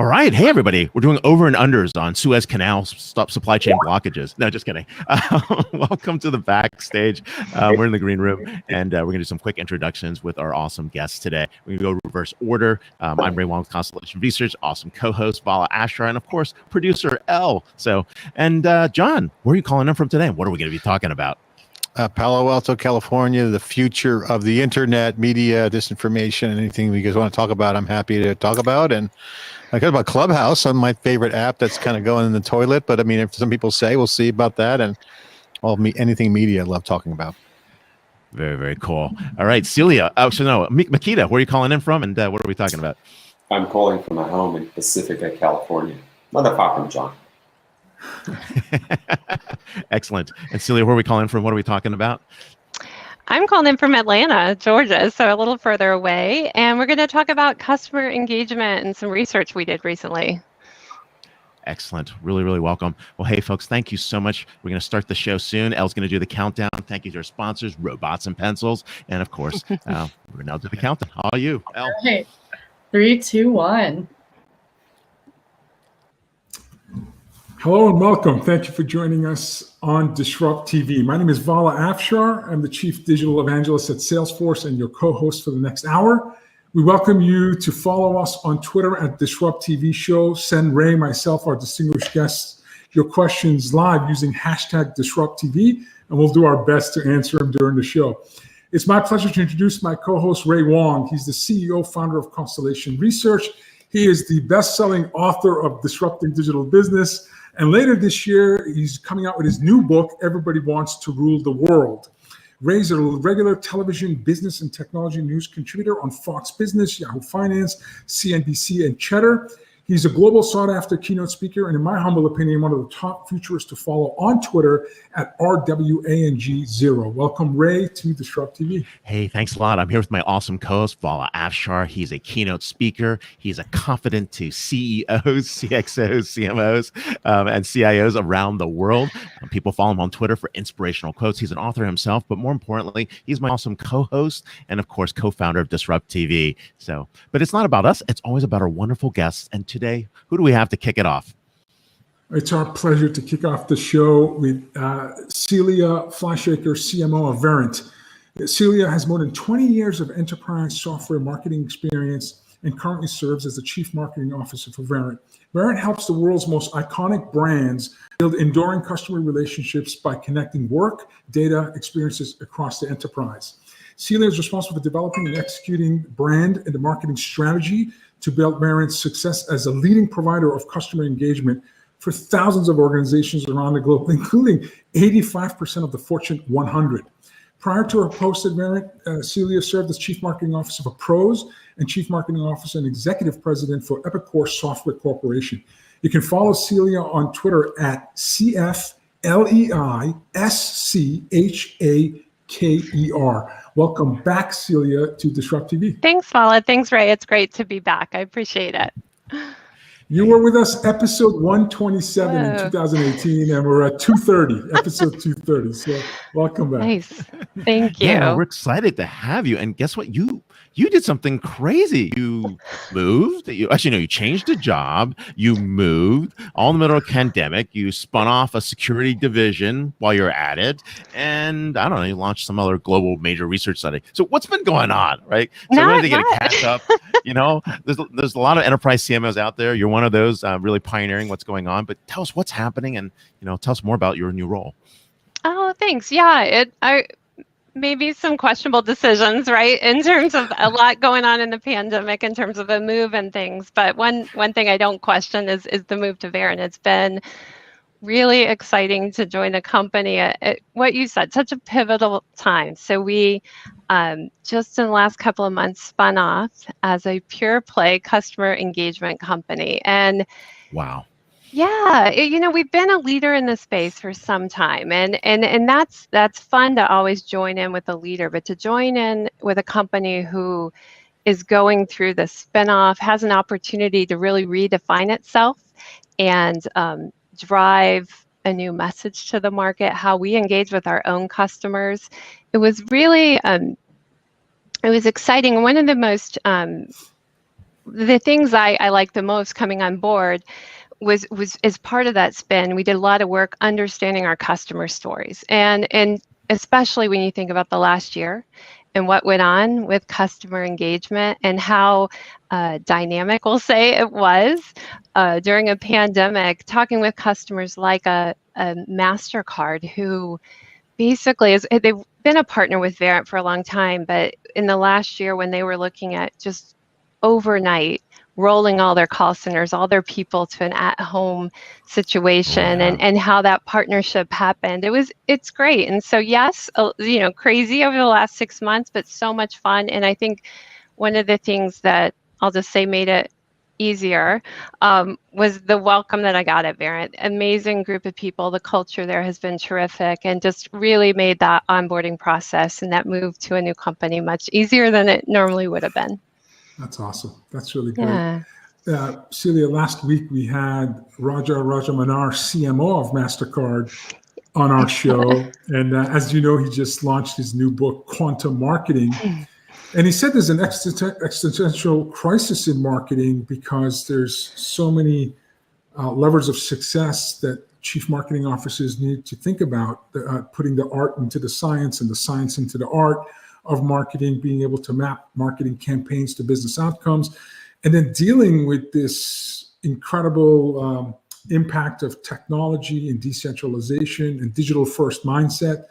All right. Hey, everybody. We're doing over and unders on Suez Canal supply chain blockages. No, just kidding. Welcome to the backstage. We're in the green room, and we're going to do some quick introductions with our awesome guests today. We're going to go reverse order. I'm Ray Wong with Constellation Research, awesome co-host Vala Afshar, and of course, producer L. And John, where are you calling in from today? What are we going to be talking about? Palo Alto, California, the future of the internet, media, disinformation, anything you guys want to talk about, I'm happy to talk about. And I got about Clubhouse on my favorite app that's kind of going in the toilet. But I mean, if some people say, we'll see about that. And anything media I love talking about. Very, very cool. All right, Celia. Mikita, where are you calling in from? And what are we talking about? I'm calling from my home in Pacifica, California. Not far from John. Excellent. And Celia, where are we calling from? What are we talking about? I'm calling in from Atlanta, Georgia, so a little further away. And we're going to talk about customer engagement and some research we did recently. Excellent. Really, really welcome. Well, hey, folks, thank you so much. We're going to start the show soon. Elle's going to do the countdown. Thank you to our sponsors, Robots and Pencils. And of course, we're now do the countdown. How are you, Elle? All right. 3, 2, 1. Hello and welcome. Thank you for joining us on DisrupTV. My name is Vala Afshar. I'm the Chief Digital Evangelist at Salesforce and your co-host for the next hour. We welcome you to follow us on Twitter at DisrupTV Show. Send Ray, myself, our distinguished guests, your questions live using hashtag DisrupTV, and we'll do our best to answer them during the show. It's my pleasure to introduce my co-host, Ray Wong. He's the CEO, founder of Constellation Research. He is the best-selling author of Disrupting Digital Business. And later this year, he's coming out with his new book, Everybody Wants to Rule the World. Ray's a regular television, business, and technology news contributor on Fox Business, Yahoo Finance, CNBC, and Cheddar. He's a global sought-after keynote speaker, and in my humble opinion, one of the top futurists to follow on Twitter at RWANG0. Welcome, Ray, to DisrupTV. Hey, thanks a lot. I'm here with my awesome co-host, Vala Afshar. He's a keynote speaker. He's a confidant to CEOs, CXOs, CMOs, and CIOs around the world. People follow him on Twitter for inspirational quotes. He's an author himself, but more importantly, he's my awesome co-host and, of course, co-founder of DisrupTV. But it's not about us. It's always about our wonderful guests. And today, who do we have to kick it off? It's our pleasure to kick off the show with Celia Fleischaker, CMO of Verint. Celia has more than 20 years of enterprise software marketing experience and currently serves as the Chief Marketing Officer for Verint. Verint helps the world's most iconic brands build enduring customer relationships by connecting work, data, experiences across the enterprise. Celia is responsible for developing and executing brand and the marketing strategy to build Verint's success as a leading provider of customer engagement for thousands of organizations around the globe, including 85% of the Fortune 100. Prior to her post at Verint, Celia served as Chief Marketing Officer for Pros and Chief Marketing Officer and Executive President for Epicor Software Corporation. You can follow Celia on Twitter at CFLEISCHAKER. Welcome back, Celia, to DisrupTV. Thanks, Vala. Thanks, Ray. It's great to be back. I appreciate it. You were with us episode 127 in 2018, and we're at 230, episode 230. So welcome back. Nice. Thank you. Yeah, we're excited to have you. And guess what? You did something crazy. You moved. You changed a job. You moved all in the middle of a pandemic. You spun off a security division while you're at it. And I don't know, you launched some other global major research study. So what's been going on, right? So we need to get a catch up. There's a lot of enterprise CMOs out there. You're one of those really pioneering what's going on. But tell us what's happening and, tell us more about your new role. Oh, thanks. Yeah, maybe some questionable decisions, right? In terms of a lot going on in the pandemic, in terms of a move and things. But one thing I don't question is the move to Verint. It's been really exciting to join the company at what you said, such a pivotal time. So we just in the last couple of months spun off as a pure play customer engagement company. And wow. Yeah, we've been a leader in this space for some time, and that's fun to always join in with a leader, but to join in with a company who is going through the spinoff, has an opportunity to really redefine itself and drive a new message to the market, how we engage with our own customers. It was really, it was exciting. One of the most the things I like the most coming on board was as part of that spin, we did a lot of work understanding our customer stories, and especially when you think about the last year and what went on with customer engagement and how dynamic, we'll say, it was during a pandemic, talking with customers like a MasterCard, who basically they've been a partner with Verint for a long time, but in the last year when they were looking at just overnight rolling all their call centers, all their people to an at-home situation, and how that partnership happened. It's great. And so yes, crazy over the last 6 months, but so much fun. And I think one of the things that I'll just say made it easier was the welcome that I got at Verint. Amazing group of people. The culture there has been terrific, and just really made that onboarding process and that move to a new company much easier than it normally would have been. That's awesome. That's really great. Yeah. Celia, last week we had Raja Manar, CMO of MasterCard, on our show. And as you know, he just launched his new book, Quantum Marketing. And he said there's an existential crisis in marketing because there's so many levers of success that chief marketing officers need to think about, putting the art into the science and the science into the art of marketing, being able to map marketing campaigns to business outcomes, and then dealing with this incredible impact of technology and decentralization and digital first mindset.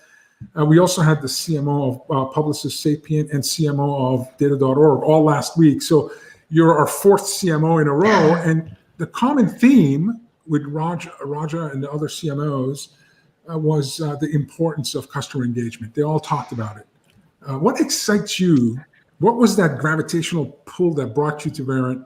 We also had the CMO of Publicis Sapient and CMO of Data.org all last week. So you're our fourth CMO in a row. And the common theme with Raja and the other CMOs was the importance of customer engagement. They all talked about it. What excites you? What was that gravitational pull that brought you to Verint,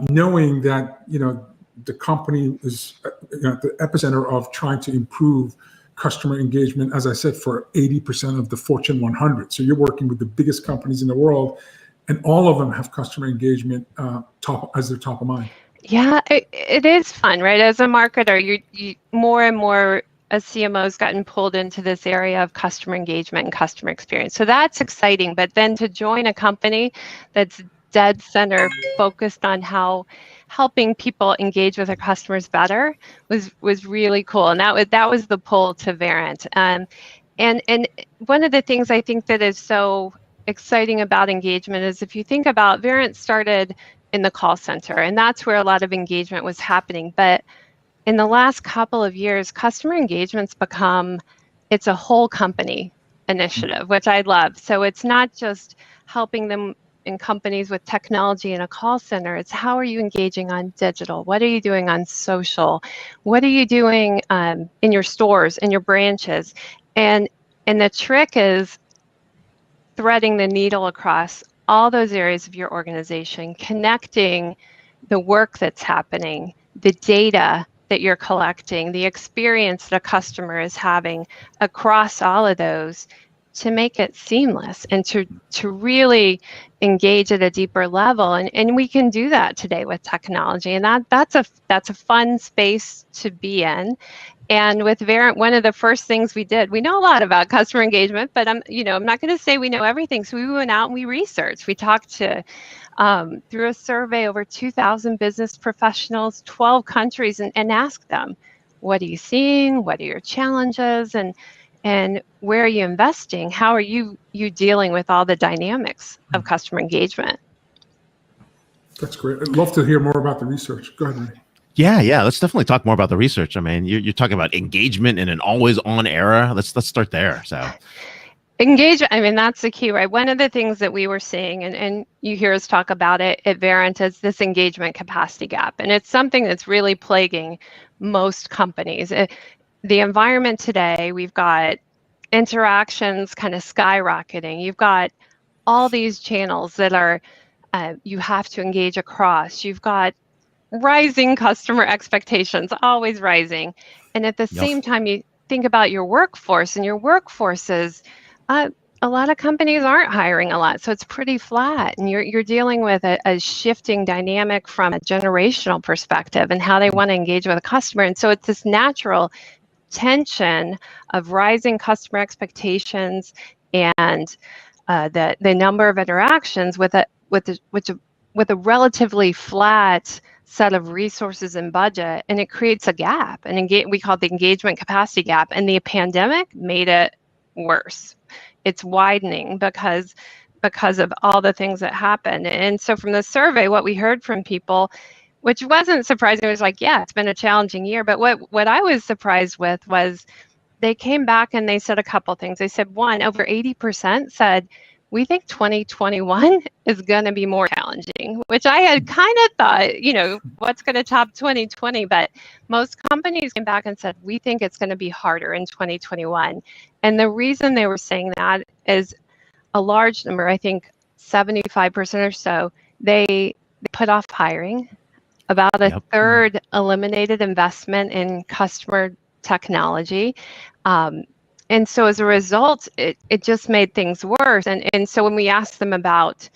knowing that the company is at the epicenter of trying to improve customer engagement, as I said, for 80% of the Fortune 100. So you're working with the biggest companies in the world, and all of them have customer engagement as their top of mind. Yeah, it is fun, right? As a marketer, you more and more as CMOs gotten pulled into this area of customer engagement and customer experience. So that's exciting. But then to join a company that's dead center focused on how helping people engage with their customers better was really cool. And that was the pull to Verint. And one of the things I think that is so exciting about engagement is, if you think about, Verint started in the call center, and that's where a lot of engagement was happening. But in the last couple of years, customer engagement's become, it's a whole company initiative, which I love. So it's not just helping them in companies with technology in a call center. It's how are you engaging on digital? What are you doing on social? What are you doing in your stores, in your branches? And the trick is threading the needle across all those areas of your organization, connecting the work that's happening, the data that you're collecting, the experience that a customer is having across all of those, to make it seamless and to really engage at a deeper level. And we can do that today with technology. And that's a fun space to be in. And with Verint, one of the first things we did, we know a lot about customer engagement, but I'm not going to say we know everything. So we went out and we researched. We talked to, through a survey, over 2,000 business professionals, 12 countries, and asked them, what are you seeing? What are your challenges? And where are you investing? How are you dealing with all the dynamics of customer engagement? That's great. I'd love to hear more about the research. Go ahead, Ray. Yeah. Let's definitely talk more about the research. I mean, you're talking about engagement in an always-on era. Let's start there. So, engagement. I mean, that's the key, right? One of the things that we were seeing, and you hear us talk about it at Verint, is this engagement capacity gap, and it's something that's really plaguing most companies. The environment today, we've got interactions kind of skyrocketing. You've got all these channels that are you have to engage across. You've got rising customer expectations, always rising. And at the same time, you think about your workforce, and your workforce is, a lot of companies aren't hiring a lot. So it's pretty flat. And you're dealing with a shifting dynamic from a generational perspective and how they want to engage with a customer. And so it's this natural tension of rising customer expectations and the number of interactions with with a relatively flat set of resources and budget, and it creates a gap, and we call it the engagement capacity gap, and the pandemic made it worse. It's widening because of all the things that happened. And so from the survey, what we heard from people, which wasn't surprising, was like, yeah, it's been a challenging year. But what I was surprised with was they came back and they said a couple things. They said, one, over 80% said, we think 2021 is going to be more challenging, which I had kind of thought, what's going to top 2020? But most companies came back and said, we think it's going to be harder in 2021. And the reason they were saying that is a large number, I think 75% or so, they put off hiring. About a third eliminated investment in customer technology. And so as a result, it just made things worse. And so when we asked them about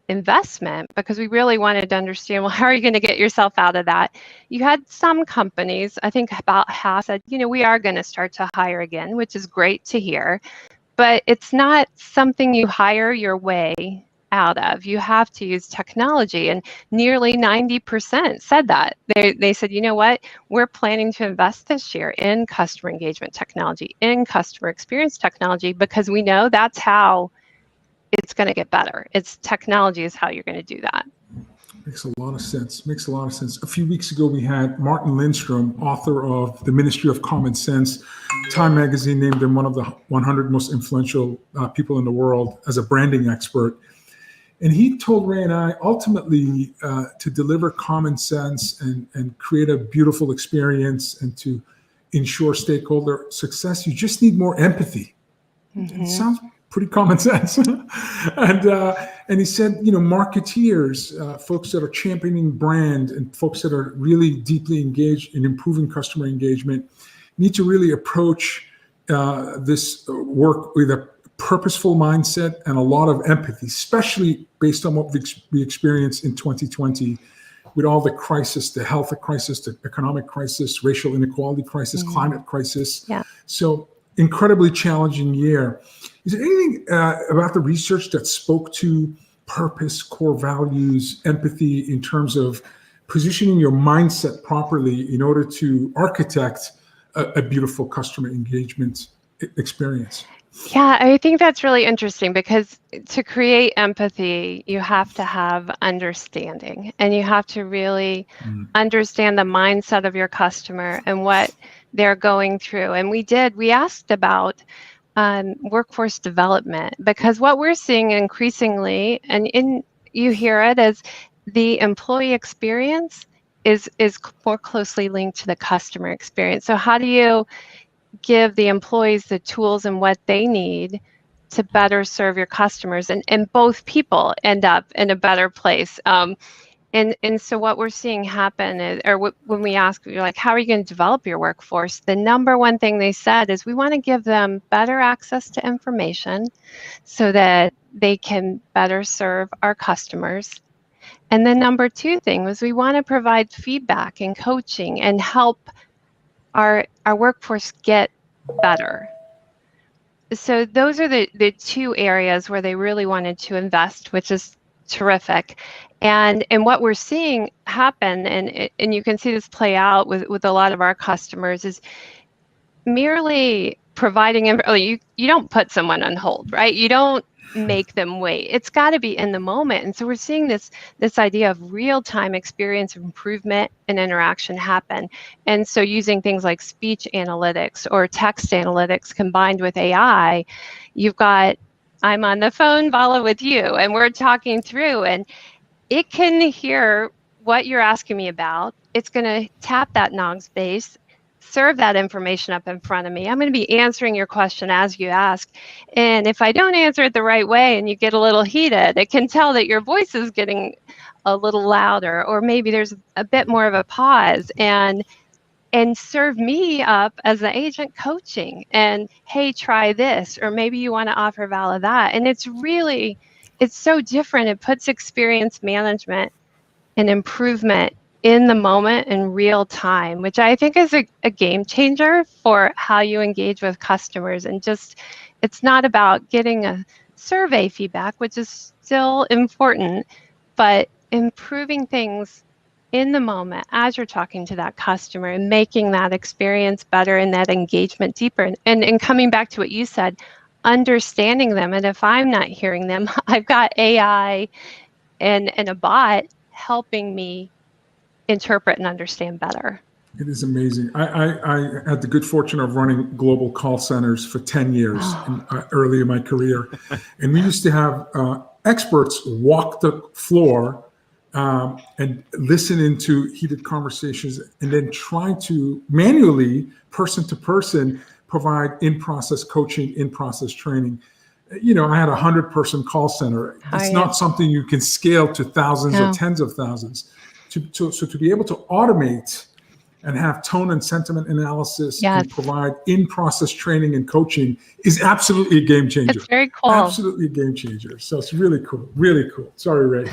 investment, because we really wanted to understand, well, how are you going to get yourself out of that? You had some companies, I think about half said, we are going to start to hire again, which is great to hear. But it's not something you hire your way out of. You have to use technology, and nearly 90% said that. They said, you know what, we're planning to invest this year in customer engagement technology, in customer experience technology, because we know that's how it's going to get better. It's technology is how you're going to do that. Makes a lot of sense. Makes a lot of sense. A few weeks ago, we had Martin Lindstrom, author of The Ministry of Common Sense. Time magazine named him one of the 100 most influential people in the world as a branding expert. And he told Ray and I, ultimately, to deliver common sense and create a beautiful experience and to ensure stakeholder success, you just need more empathy. Mm-hmm. It sounds pretty common sense. And he said, marketeers, folks that are championing brand and folks that are really deeply engaged in improving customer engagement need to really approach this work with a purposeful mindset and a lot of empathy, especially based on what we experienced in 2020 with all the crisis, the health crisis, the economic crisis, racial inequality crisis, climate crisis. Yeah. So incredibly challenging year. Is there anything about the research that spoke to purpose, core values, empathy in terms of positioning your mindset properly in order to architect a beautiful customer engagement experience? Yeah, I think that's really interesting, because to create empathy, you have to have understanding, and you have to really understand the mindset of your customer and what they're going through. And we asked about workforce development, because what we're seeing increasingly, and you hear it, as the employee experience is more closely linked to the customer experience. So how do you give the employees the tools and what they need to better serve your customers, and both people end up in a better place? And so what we're seeing happen is, when we ask, you're like, how are you going to develop your workforce? The number one thing they said is, we want to give them better access to information so that they can better serve our customers. And the number two thing was, we want to provide feedback and coaching and help our workforce get better. So those are the two areas where they really wanted to invest, which is terrific. And what we're seeing happen, and you can see this play out with a lot of our customers, is merely providing, you don't put someone on hold, right? You don't make them wait. It's got to be in the moment. And so we're seeing this idea of real-time experience improvement and interaction happen. And so using things like speech analytics or text analytics combined with AI, you've got, I'm on the phone, Vala, with you, and we're talking through, and it can hear what you're asking me about. It's going to tap that NOGS base, serve that information up in front of me. I'm going to be answering your question as you ask. And if I don't answer it the right way and you get a little heated, it can tell that your voice is getting a little louder, or maybe there's a bit more of a pause, and serve me up as the agent coaching. And hey, try this, or maybe you want to offer Vala that. And it's so different. It puts experience management and improvement in the moment in real time, which I think is a game changer for how you engage with customers. And just, it's not about getting a survey feedback, which is still important, but improving things in the moment as you're talking to that customer and making that experience better and that engagement deeper. And coming back to what you said, understanding them. And if I'm not hearing them, I've got AI and a bot helping me interpret and understand better. It is amazing. I had the good fortune of running global call centers for 10 years early in my career. And we used to have experts walk the floor and listen into heated conversations and then try to manually, person to person, provide in-process coaching, in-process training. You know, I had a 100-person call center. It's not something you can scale to thousands or tens of thousands. So to be able to automate and have tone and sentiment analysis and provide in-process training and coaching is absolutely a game changer. It's very cool. Absolutely a game changer. So it's really cool. Really cool. Sorry, Ray.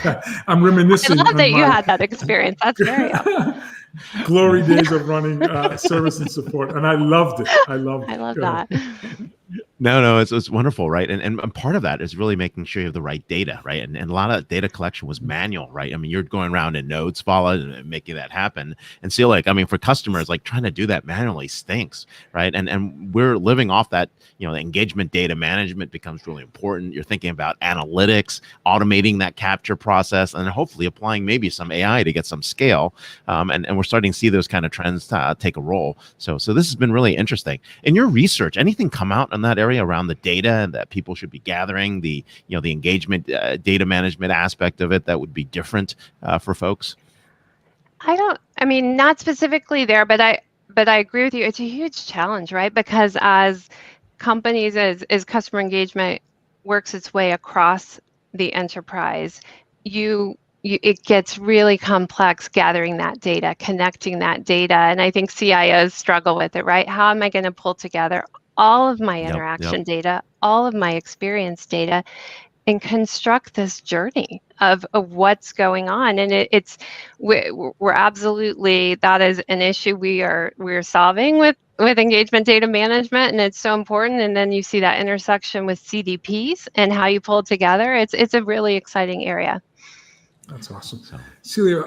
I'm reminiscing. I love that you had that experience. That's very glory days of running service and support. And I loved it. I love that. No, it's wonderful, right? And part of that is really making sure you have the right data, right? And a lot of data collection was manual, right? I mean, you're going around in notes, Vala, and making that happen. And so, like, I mean, for customers, like trying to do that manually stinks, right? And we're living off that. You know, the engagement data management becomes really important. You're thinking about analytics, automating that capture process, and hopefully applying maybe some AI to get some scale. And we're starting to see those kind of trends take a role. So this has been really interesting. In your research, anything come out in that area around the data that people should be gathering, the engagement data management aspect of it that would be different for folks? I mean, not specifically there, but I agree with you. It's a huge challenge, right? Because as companies, as customer engagement works its way across the enterprise, it gets really complex gathering that data, connecting that data. And I think CIOs struggle with it, right? How am I going to pull together all of my interaction data, all of my experience data, and construct this journey of what's going on? And we're absolutely, that is an issue we're solving with engagement data management, and it's so important. And then you see that intersection with CDPs and how you pull it together. It's a really exciting area. That's awesome. Celia,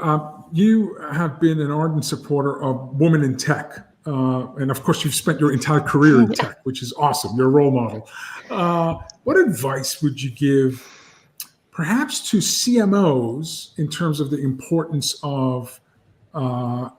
you have been an ardent supporter of women in tech. And of course, you've spent your entire career in tech, which is awesome. You're a role model. What advice would you give perhaps to CMOs in terms of the importance of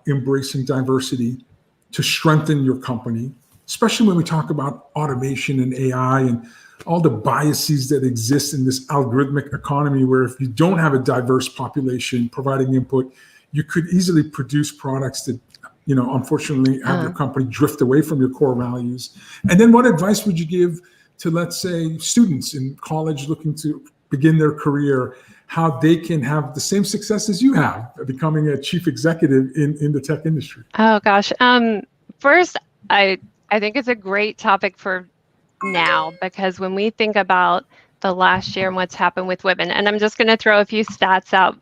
embracing diversity to strengthen your company, especially when we talk about automation and AI and all the biases that exist in this algorithmic economy, where if you don't have a diverse population providing input, you could easily produce products that, you know, unfortunately have your company drift away from your core values. And then what advice would you give to, let's say, students in college looking to begin their career, how they can have the same success as you have, becoming a chief executive in the tech industry? Oh, gosh. First, I think it's a great topic for now, because when we think about the last year and what's happened with women, and I'm just going to throw a few stats out.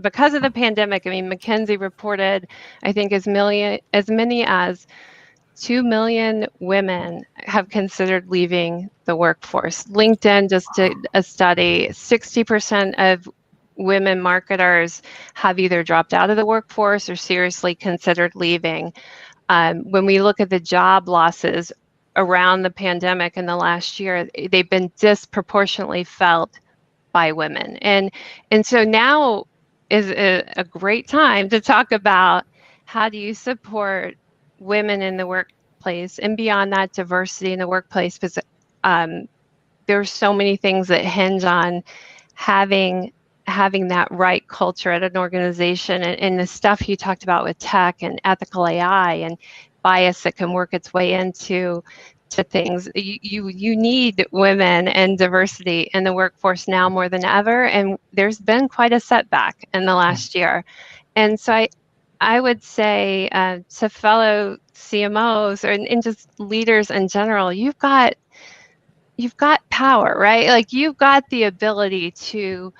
Because of the pandemic, I mean, McKinsey reported, I think as many as 2 million women have considered leaving the workforce. LinkedIn just did a study, 60% of women marketers have either dropped out of the workforce or seriously considered leaving. When we look at the job losses around the pandemic in the last year, they've been disproportionately felt by women. And so now is a great time to talk about how do you support women in the workplace and beyond that, diversity in the workplace, because there's so many things that hinge on having that right culture at an organization, and the stuff you talked about with tech and ethical AI and bias that can work its way into things. You need women and diversity in the workforce now more than ever, and there's been quite a setback in the last year. And so I would say to fellow CMOs and just leaders in general, you've got power, right? Like, you've got the ability to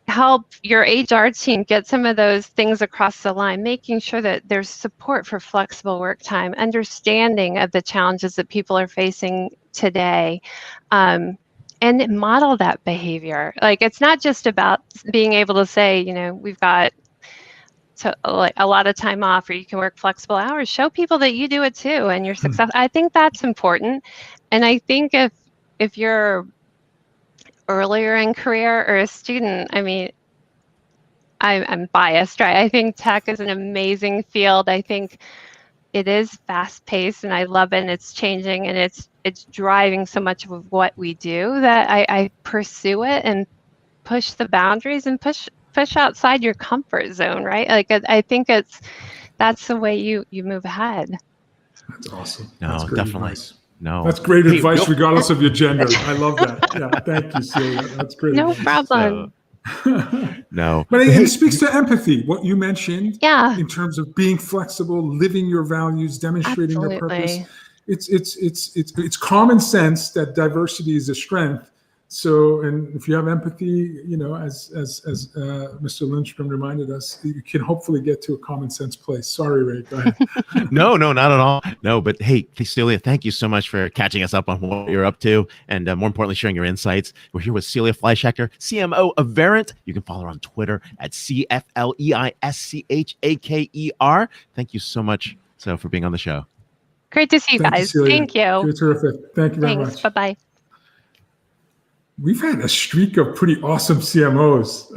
help your HR team get some of those things across the line, making sure that there's support for flexible work time, understanding of the challenges that people are facing today, and model that behavior. Like, it's not just about being able to say, we've got like a lot of time off, or you can work flexible hours. Show people that you do it too, and you're successful. I think that's important. And I think if you're earlier in career or a student, I mean, I'm biased, right? I think tech is an amazing field. I think it is fast paced, and I love it. And it's changing, and it's driving so much of what we do that I pursue it and push the boundaries and push outside your comfort zone, right? Like, I think that's the way you move ahead. That's awesome. No, That's great definitely. advice. No. That's great Hey, advice, Bill- regardless of your gender. I love that. Yeah, thank you, Celia. That's great. No advice. problem. No. But it speaks to empathy, what you mentioned, Yeah. in terms of being flexible, living your values, demonstrating your purpose. Absolutely. It's common sense that diversity is a strength. So, and if you have empathy, as Mr. Lindstrom reminded us, you can hopefully get to a common sense place. Sorry, Ray, go ahead. No, not at all. No, but hey, Celia, thank you so much for catching us up on what you're up to, and more importantly, sharing your insights. We're here with Celia Fleischaker, CMO of Verint. You can follow her on Twitter at CFLEISCHAKER. Thank you so much, for being on the show. Great to see you guys. Thank you. You're terrific. Thank you very much. Bye-bye. We've had a streak of pretty awesome CMOs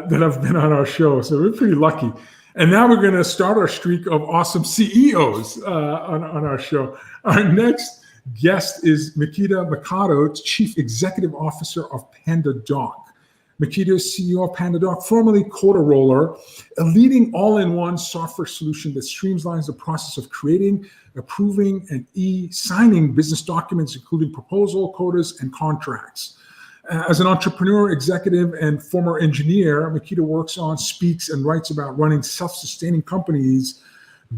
that have been on our show, so we're pretty lucky. And now we're going to start our streak of awesome CEOs on our show. Our next guest is Mikita Mikado, Chief Executive Officer of PandaDoc. Mikita is CEO of PandaDoc, formerly Coda-Roller, a leading all-in-one software solution that streamlines the process of creating, approving, and e-signing business documents, including proposal, quotas, and contracts. As an entrepreneur, executive, and former engineer, Mikita works on, speaks, and writes about running self-sustaining companies,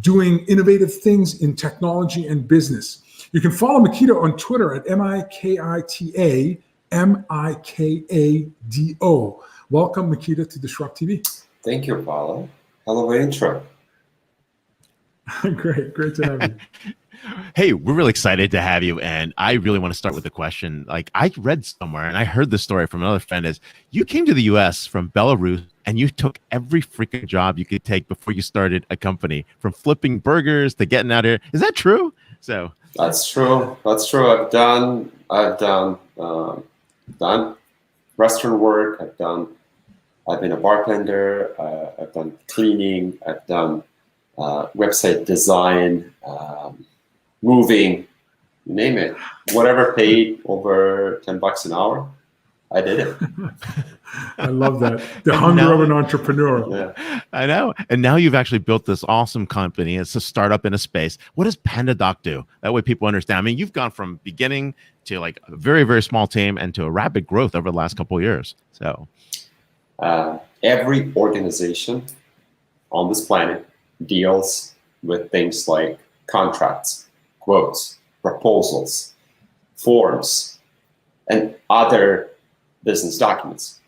doing innovative things in technology and business. You can follow Mikita on Twitter at MIKITA_MIKADO. Welcome, Mikita, to DisrupTV. Thank you, Vala. Hello, intro. Great to have you. Hey, we're really excited to have you. And I really want to start with a question. Like, I read somewhere and I heard this story from another friend is you came to the US from Belarus and you took every freaking job you could take before you started a company, from flipping burgers to getting out here. Is that true? That's true. I've done restaurant work. I've been a bartender. I've done cleaning. I've done website design, moving, you name it. Whatever paid over $10 an hour, I did it. I love that. The hunger of an entrepreneur. Yeah. I know. And now you've actually built this awesome company. It's a startup in a space. What does PandaDoc do? That way people understand. I mean, you've gone from beginning to like a very, very small team and to a rapid growth over the last couple of years. So every organization on this planet deals with things like contracts, quotes, proposals, forms, and other business documents.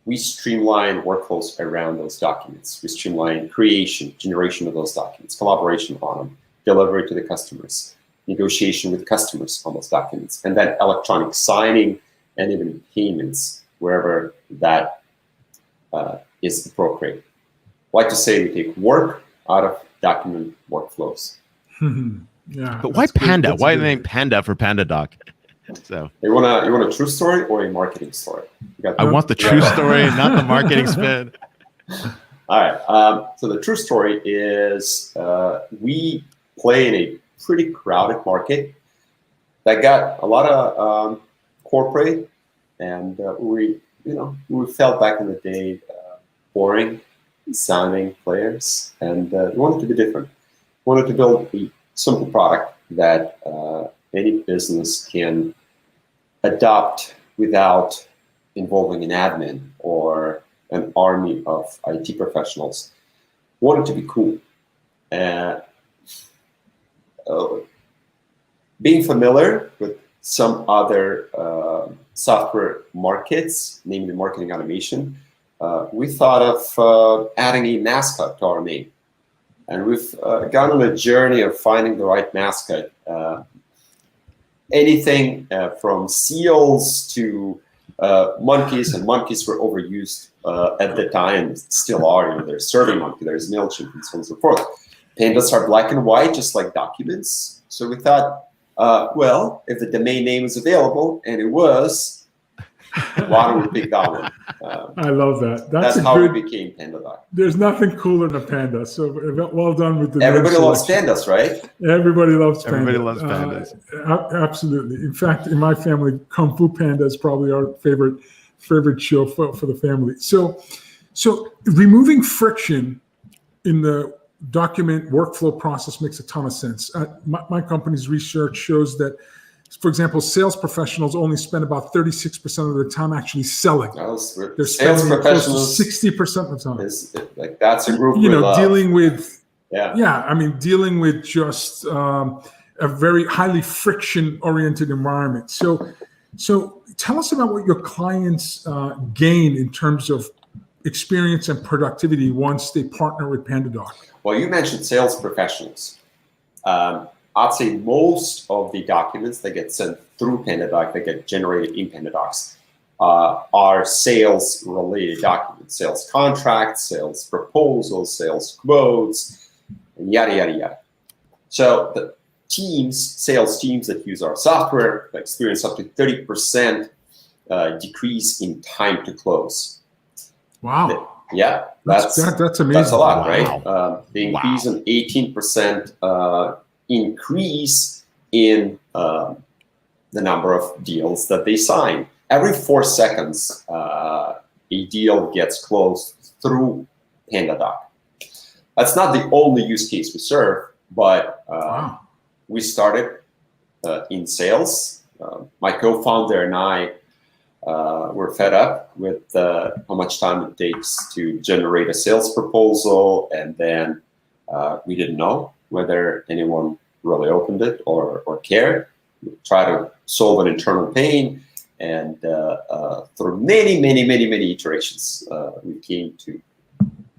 We streamline workflows around those documents. We streamline creation, generation of those documents, collaboration on them, delivery to the customers, negotiation with customers on those documents, and then electronic signing and even payments wherever that is appropriate. I like to say we take work out of document workflows. Yeah. But why Panda? Why the name Panda for PandaDoc? So you want a true story or a marketing story? I want the true story, not the marketing spin. All right. So the true story is we play in a pretty crowded market that got a lot of corporate, and we felt back in the day boring sounding players, and we wanted to be different. We wanted to build a simple product that any business can adopt without involving an admin or an army of IT professionals. We wanted to be cool. Being familiar with some other software markets, namely marketing automation, we thought of adding a mascot to our name. And we've gone on a journey of finding the right mascot. anything from seals to monkeys, and monkeys were overused at the time, still are. You know, there's SurveyMonkey, there's MailChimp, and so on and so forth. Pandas are black and white, just like documents. So we thought, well, if the domain name is available, and it was, why don't we pick that one? I love that. That's a how good, we became PandaDoc. There's nothing cooler than a panda. So well done with the Everybody name loves selection. pandas, right? Everybody loves pandas. Everybody loves pandas. Absolutely. In fact, in my family, Kung Fu Panda is probably our favorite show for the family. So removing friction in the document workflow process makes a ton of sense. My company's research shows that, for example, sales professionals only spend about 36% of their time actually selling. They're Sales spending professionals, 60% of the time. is like, that's a group You know, love. dealing with Yeah. dealing with just a very highly friction-oriented environment. So tell us about what your clients gain in terms of experience and productivity once they partner with PandaDoc. Well, you mentioned sales professionals. I'd say most of the documents that get sent through PandaDoc, that get generated in PandaDocs, are sales-related documents: sales contracts, sales proposals, sales quotes, and yada yada yada. So the sales teams that use our software experience up to 30% decrease in time to close. Wow. Yeah, that's amazing. That's a lot, Wow. right? They increase an 18% increase in the number of deals that they sign. Every 4 seconds, a deal gets closed through PandaDoc. That's not the only use case we serve, but we started in sales. My co-founder and I were fed up with how much time it takes to generate a sales proposal, and then we didn't know whether anyone really opened it or cared. We tried to solve an internal pain, and through many iterations, we came to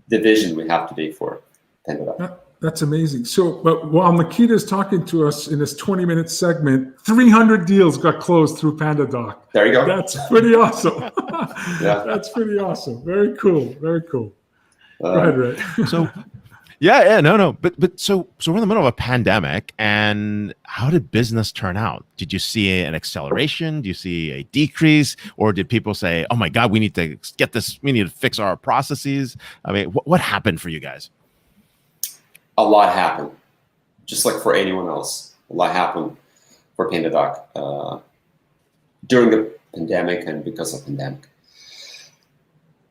the vision we have today for PandaDoc. That's amazing. So, but while Mikita is talking to us in this 20-minute segment, 300 deals got closed through PandaDoc. There you go. That's pretty awesome. Yeah. That's pretty awesome. Very cool. Very cool. Go ahead, Ray. So, no. But so we're in the middle of a pandemic, and how did business turn out? Did you see an acceleration? Do you see a decrease? Or did people say, oh my God, we need to get this, we need to fix our processes? I mean, what happened for you guys? A lot happened, just like for anyone else. A lot happened for PandaDoc during the pandemic and because of pandemic.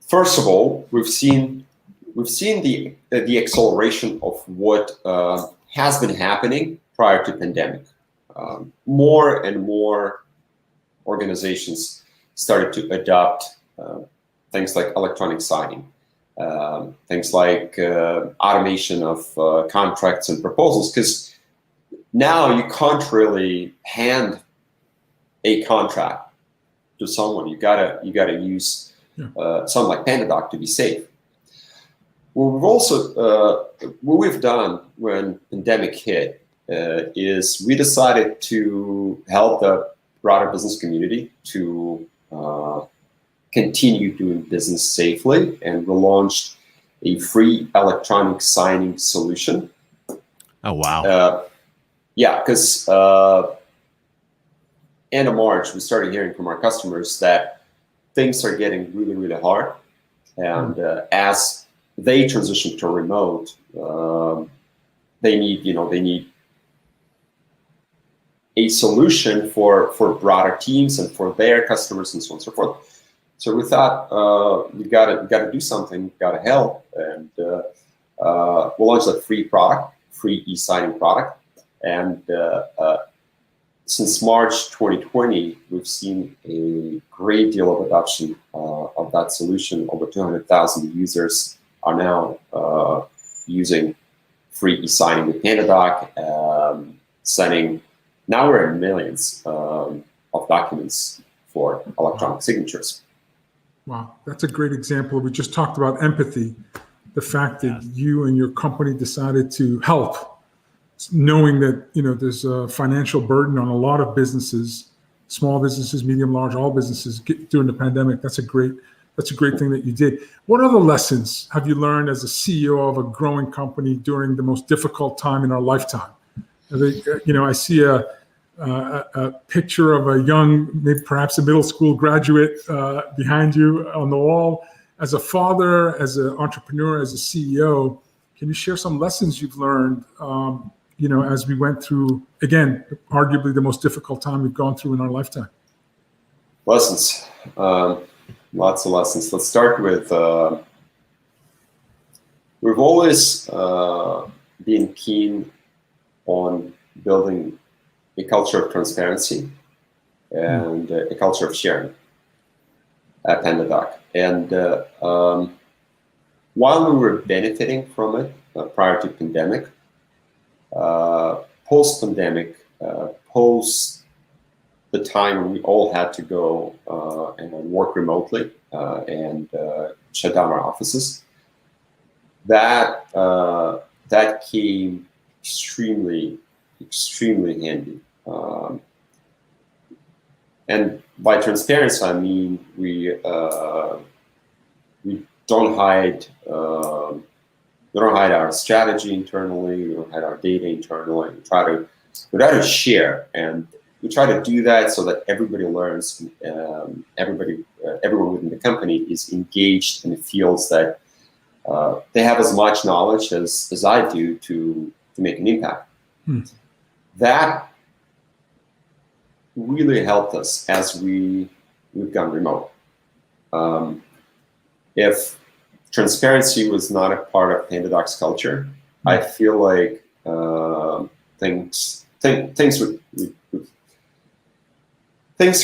First of all, we've seen the acceleration of what has been happening prior to pandemic. More and more organizations started to adopt things like electronic signing. Things like automation of contracts and proposals, because now you can't really hand a contract to someone. You gotta use something like PandaDoc to be safe. What we've done when pandemic hit is we decided to help the broader business community to continue doing business safely, and we launched a free electronic signing solution. Oh, wow. Because end of March, we started hearing from our customers that things are getting really, really hard. And as they transition to remote, they need a solution for broader teams and for their customers and so on and so forth. So we thought we got to do something, got to help, and we launched a free e-signing product. And since March 2020, we've seen a great deal of adoption of that solution. Over 200,000 users are now using free e-signing with PandaDoc, sending. Now we're in millions of documents for electronic signatures. Wow, that's a great example. We just talked about empathy, the fact that you and your company decided to help knowing that, there's a financial burden on a lot of businesses, small businesses, medium, large, all businesses during the pandemic. That's a great thing that you did. What other lessons have you learned as a CEO of a growing company during the most difficult time in our lifetime? I see a picture of a young, maybe perhaps a middle school graduate behind you on the wall. As a father, as an entrepreneur, as a CEO, can you share some lessons you've learned, as we went through, again, arguably the most difficult time we've gone through in our lifetime? Lessons. Lots of lessons. Let's start with, we've always been keen on building a culture of transparency and a culture of sharing at PandaDoc. And while we were benefiting from it prior to pandemic, post-pandemic, post the time we all had to go and work remotely and shut down our offices, that came extremely handy. And by transparency, I mean we don't hide our strategy internally. We don't hide our data internally. We try to share, and we try to do that so that everybody learns. Everyone within the company is engaged and feels that they have as much knowledge as I do to make an impact. That really helped us as we've gone remote. If transparency was not a part of PandaDoc's culture, I feel like things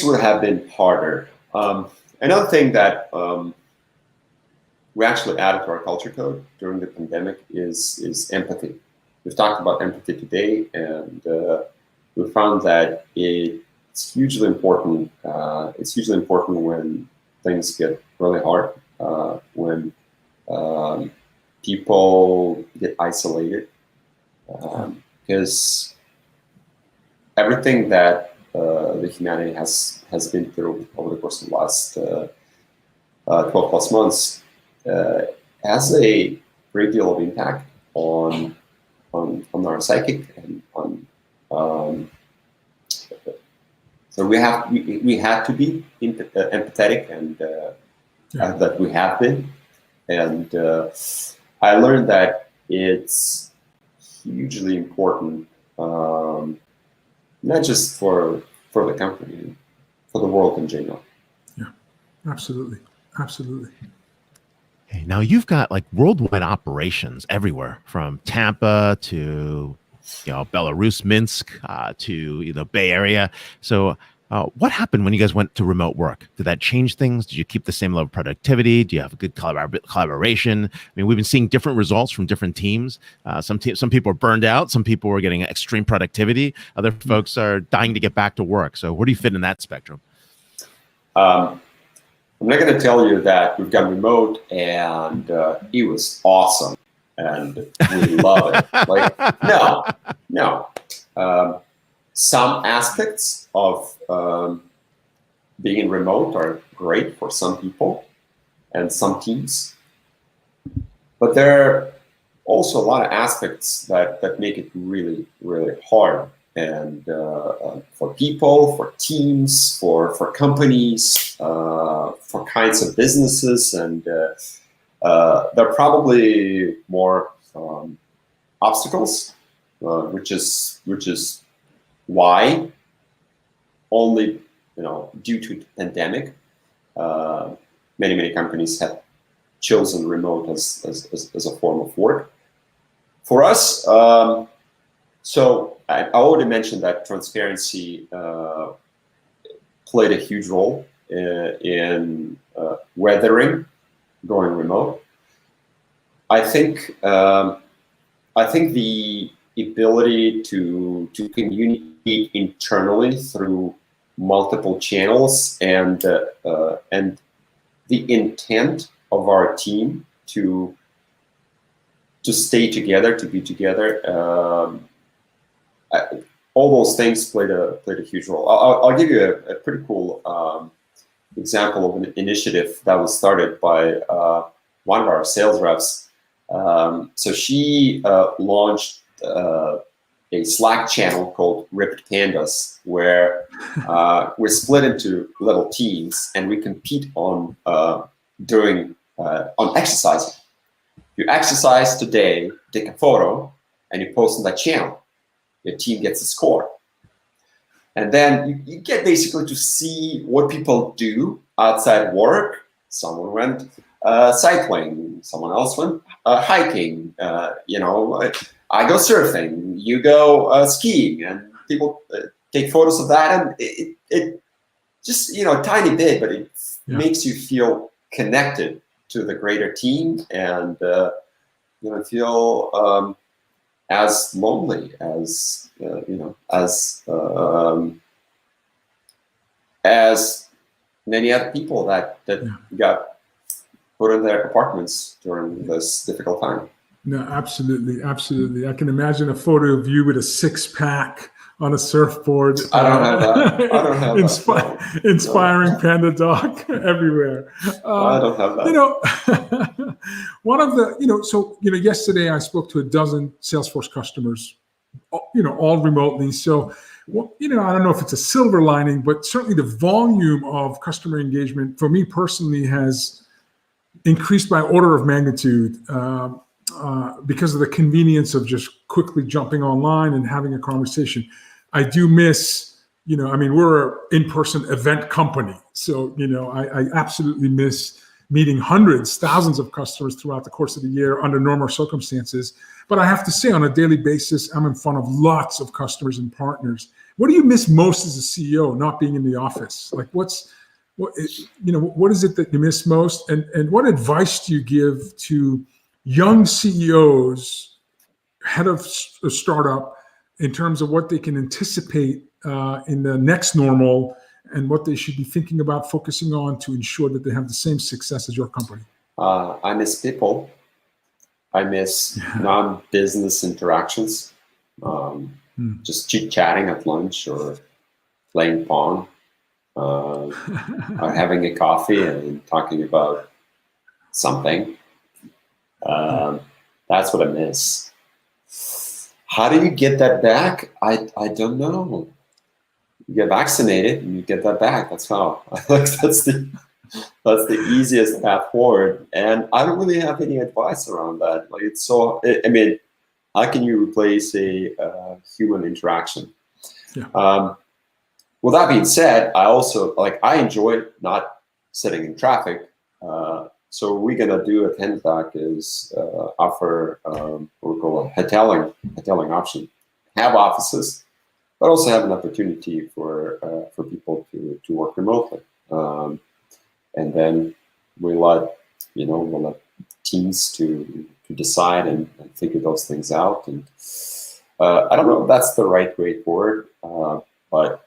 would have been harder. Another thing that we actually added to our culture code during the pandemic is empathy. We've talked about empathy today, and we found that it's hugely important. It's hugely important when things get really hard, when people get isolated, because everything that the humanity has been through over the course of the last 12 plus months has a great deal of impact on our psychic and on. So we had to be empathetic, and that we have been, and I learned that it's hugely important, not just for the company, for the world in general. Yeah, absolutely. Okay, now you've got like worldwide operations everywhere, from Tampa to Belarus, Minsk, to the Bay Area. So what happened when you guys went to remote work? Did that change things? Did you keep the same level of productivity? Do you have a good collaboration? I mean, we've been seeing different results from different teams. Some people are burned out. Some people are getting extreme productivity. Other folks are dying to get back to work. So where do you fit in that spectrum? I'm not going to tell you that we've gone remote and it was awesome and we love it. Like, no. Some aspects of being remote are great for some people and some teams, but there are also a lot of aspects that make it really, really hard. And for people, for teams, for companies, for kinds of businesses, and there are probably more obstacles, which is why only due to the pandemic, many companies have chosen remote as a form of work. For us, so I already mentioned that transparency played a huge role in weathering going remote. I think the ability to communicate internally through multiple channels and the intent of our team to stay together, to be together, all those things played a huge role. I'll give you a pretty cool example of an initiative that was started by one of our sales reps. So she launched a Slack channel called Ripped Pandas, where we're split into little teams and we compete on exercising. You exercise today, take a photo, and you post on that channel. Your team gets a score. And then you get basically to see what people do outside work. Someone went cycling, someone else went hiking, I go surfing, you go skiing, and people take photos of that, and it just, a tiny bit, but it makes you feel connected to the greater team, and feel as lonely as as many other people that got put in their apartments during this difficult time. No, absolutely, absolutely. I can imagine a photo of you with a six-pack on a surfboard. I don't have that. I don't have that. Inspiring PandaDoc everywhere. I don't have that. One of the, yesterday I spoke to a dozen Salesforce customers, all remotely. So, I don't know if it's a silver lining, but certainly the volume of customer engagement for me personally has increased by order of magnitude. Because of the convenience of just quickly jumping online and having a conversation. I do miss, we're an in-person event company. So, I absolutely miss meeting hundreds, thousands of customers throughout the course of the year under normal circumstances. But I have to say, on a daily basis, I'm in front of lots of customers and partners. What do you miss most as a CEO, not being in the office? Like what is it that you miss most? And what advice do you give to young CEOs, head of a startup, in terms of what they can anticipate in the next normal and what they should be thinking about focusing on to ensure that they have the same success as your company? I miss people. I miss non-business interactions, just chit-chatting at lunch or playing Pong, or having a coffee and talking about something. That's what I miss. How do you get that back? I don't know. You get vaccinated and you get that back. That's how. That's the easiest path forward. And I don't really have any advice around that. How can you replace a human interaction? Yeah. With that being said, I also I enjoy not sitting in traffic. So what we're gonna do at PandaDoc is offer what we call a hoteling option. Have offices, but also have an opportunity for people to work remotely. And then we'll let teams to decide and figure those things out. And I don't know if that's the right way forward, but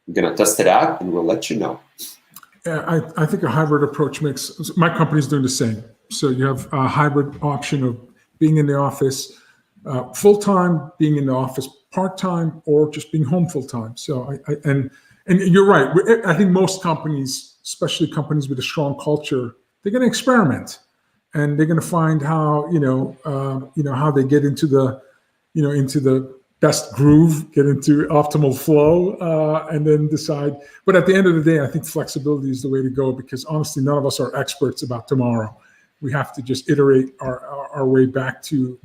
we're gonna test it out and we'll let you know. Yeah, I think a hybrid approach my company's doing the same. So you have a hybrid option of being in the office full-time, being in the office part-time, or just being home full-time. So and you're right. I think most companies, especially companies with a strong culture, they're going to experiment, and they're going to find how how they get into the best groove, get into optimal flow, and then decide. But at the end of the day, I think flexibility is the way to go, because honestly, none of us are experts about tomorrow. We have to just iterate our way back to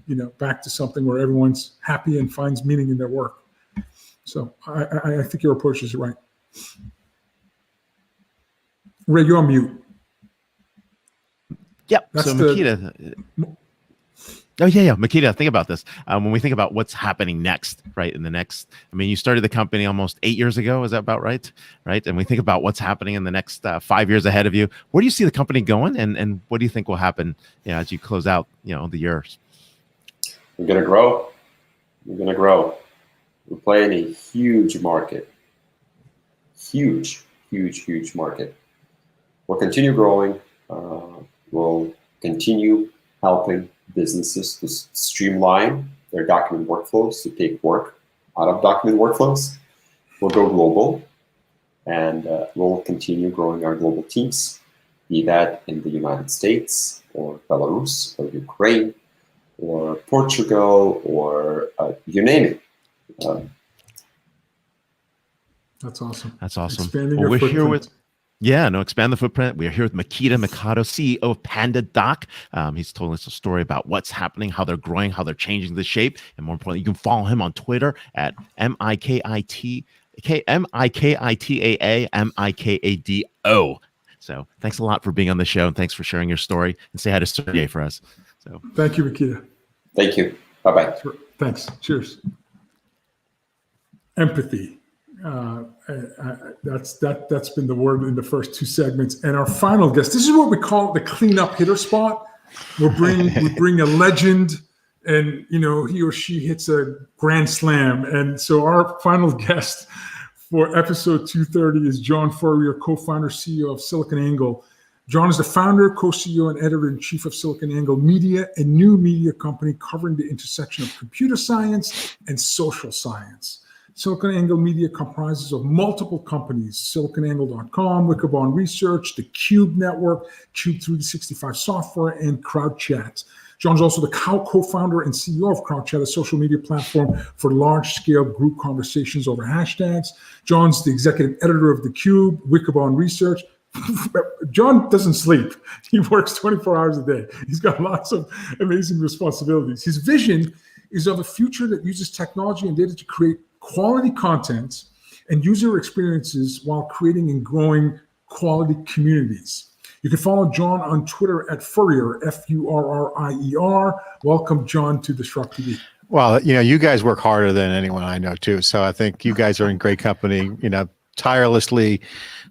something where everyone's happy and finds meaning in their work. So I think your approach is right. Ray, you're on mute. Yep. So Mikita. Oh, yeah. Mikita, think about this. When we think about what's happening next, right? You started the company almost 8 years ago. Is that about right? Right. And we think about what's happening in the next 5 years ahead of you. Where do you see the company going? And what do you think will happen as you close out, the years? We're going to grow. We're playing a huge market. Huge market. We'll continue growing. We'll continue helping businesses to streamline their document workflows, to take work out of document workflows. We'll go global, and we'll continue growing our global teams, be that in the United States or Belarus or Ukraine or Portugal or you name it. That's awesome. That's awesome. Expanding Well, your we're here footprint. with expand the footprint. We're here with Mikita Mikado, CEO of PandaDoc. He's told us a story about what's happening, how they're growing, how they're changing the shape, and more importantly, you can follow him on Twitter at MikitaMikado. So thanks a lot for being on the show, and thanks for sharing your story. And say hi to Sergey for us. So Thank you, Mikita. Thank you. Bye-bye. Sure. Thanks. Cheers. Empathy. That's been the word in the first two segments. And our final guest, this is what we call the cleanup hitter spot. We bring a legend, and he or she hits a grand slam. And so our final guest for episode 230 is John Furrier, co-founder, CEO of SiliconANGLE. John is the founder, co-CEO, and editor-in-chief of SiliconANGLE Media, a new media company covering the intersection of computer science and social science. SiliconANGLE Media comprises of multiple companies: SiliconANGLE.com, Wikibon Research, the Cube Network, Cube 365 Software, and CrowdChat. John's also the co-founder and CEO of CrowdChat, a social media platform for large-scale group conversations over hashtags. John's the executive editor of the Cube, Wikibon Research. John doesn't sleep. He works 24 hours a day. He's got lots of amazing responsibilities. His vision is of a future that uses technology and data to create quality content and user experiences while creating and growing quality communities. You can follow John on Twitter at Furrier, Furrier. Welcome, John, to DisrupTV. Well, you guys work harder than anyone I know too. So I think you guys are in great company, tirelessly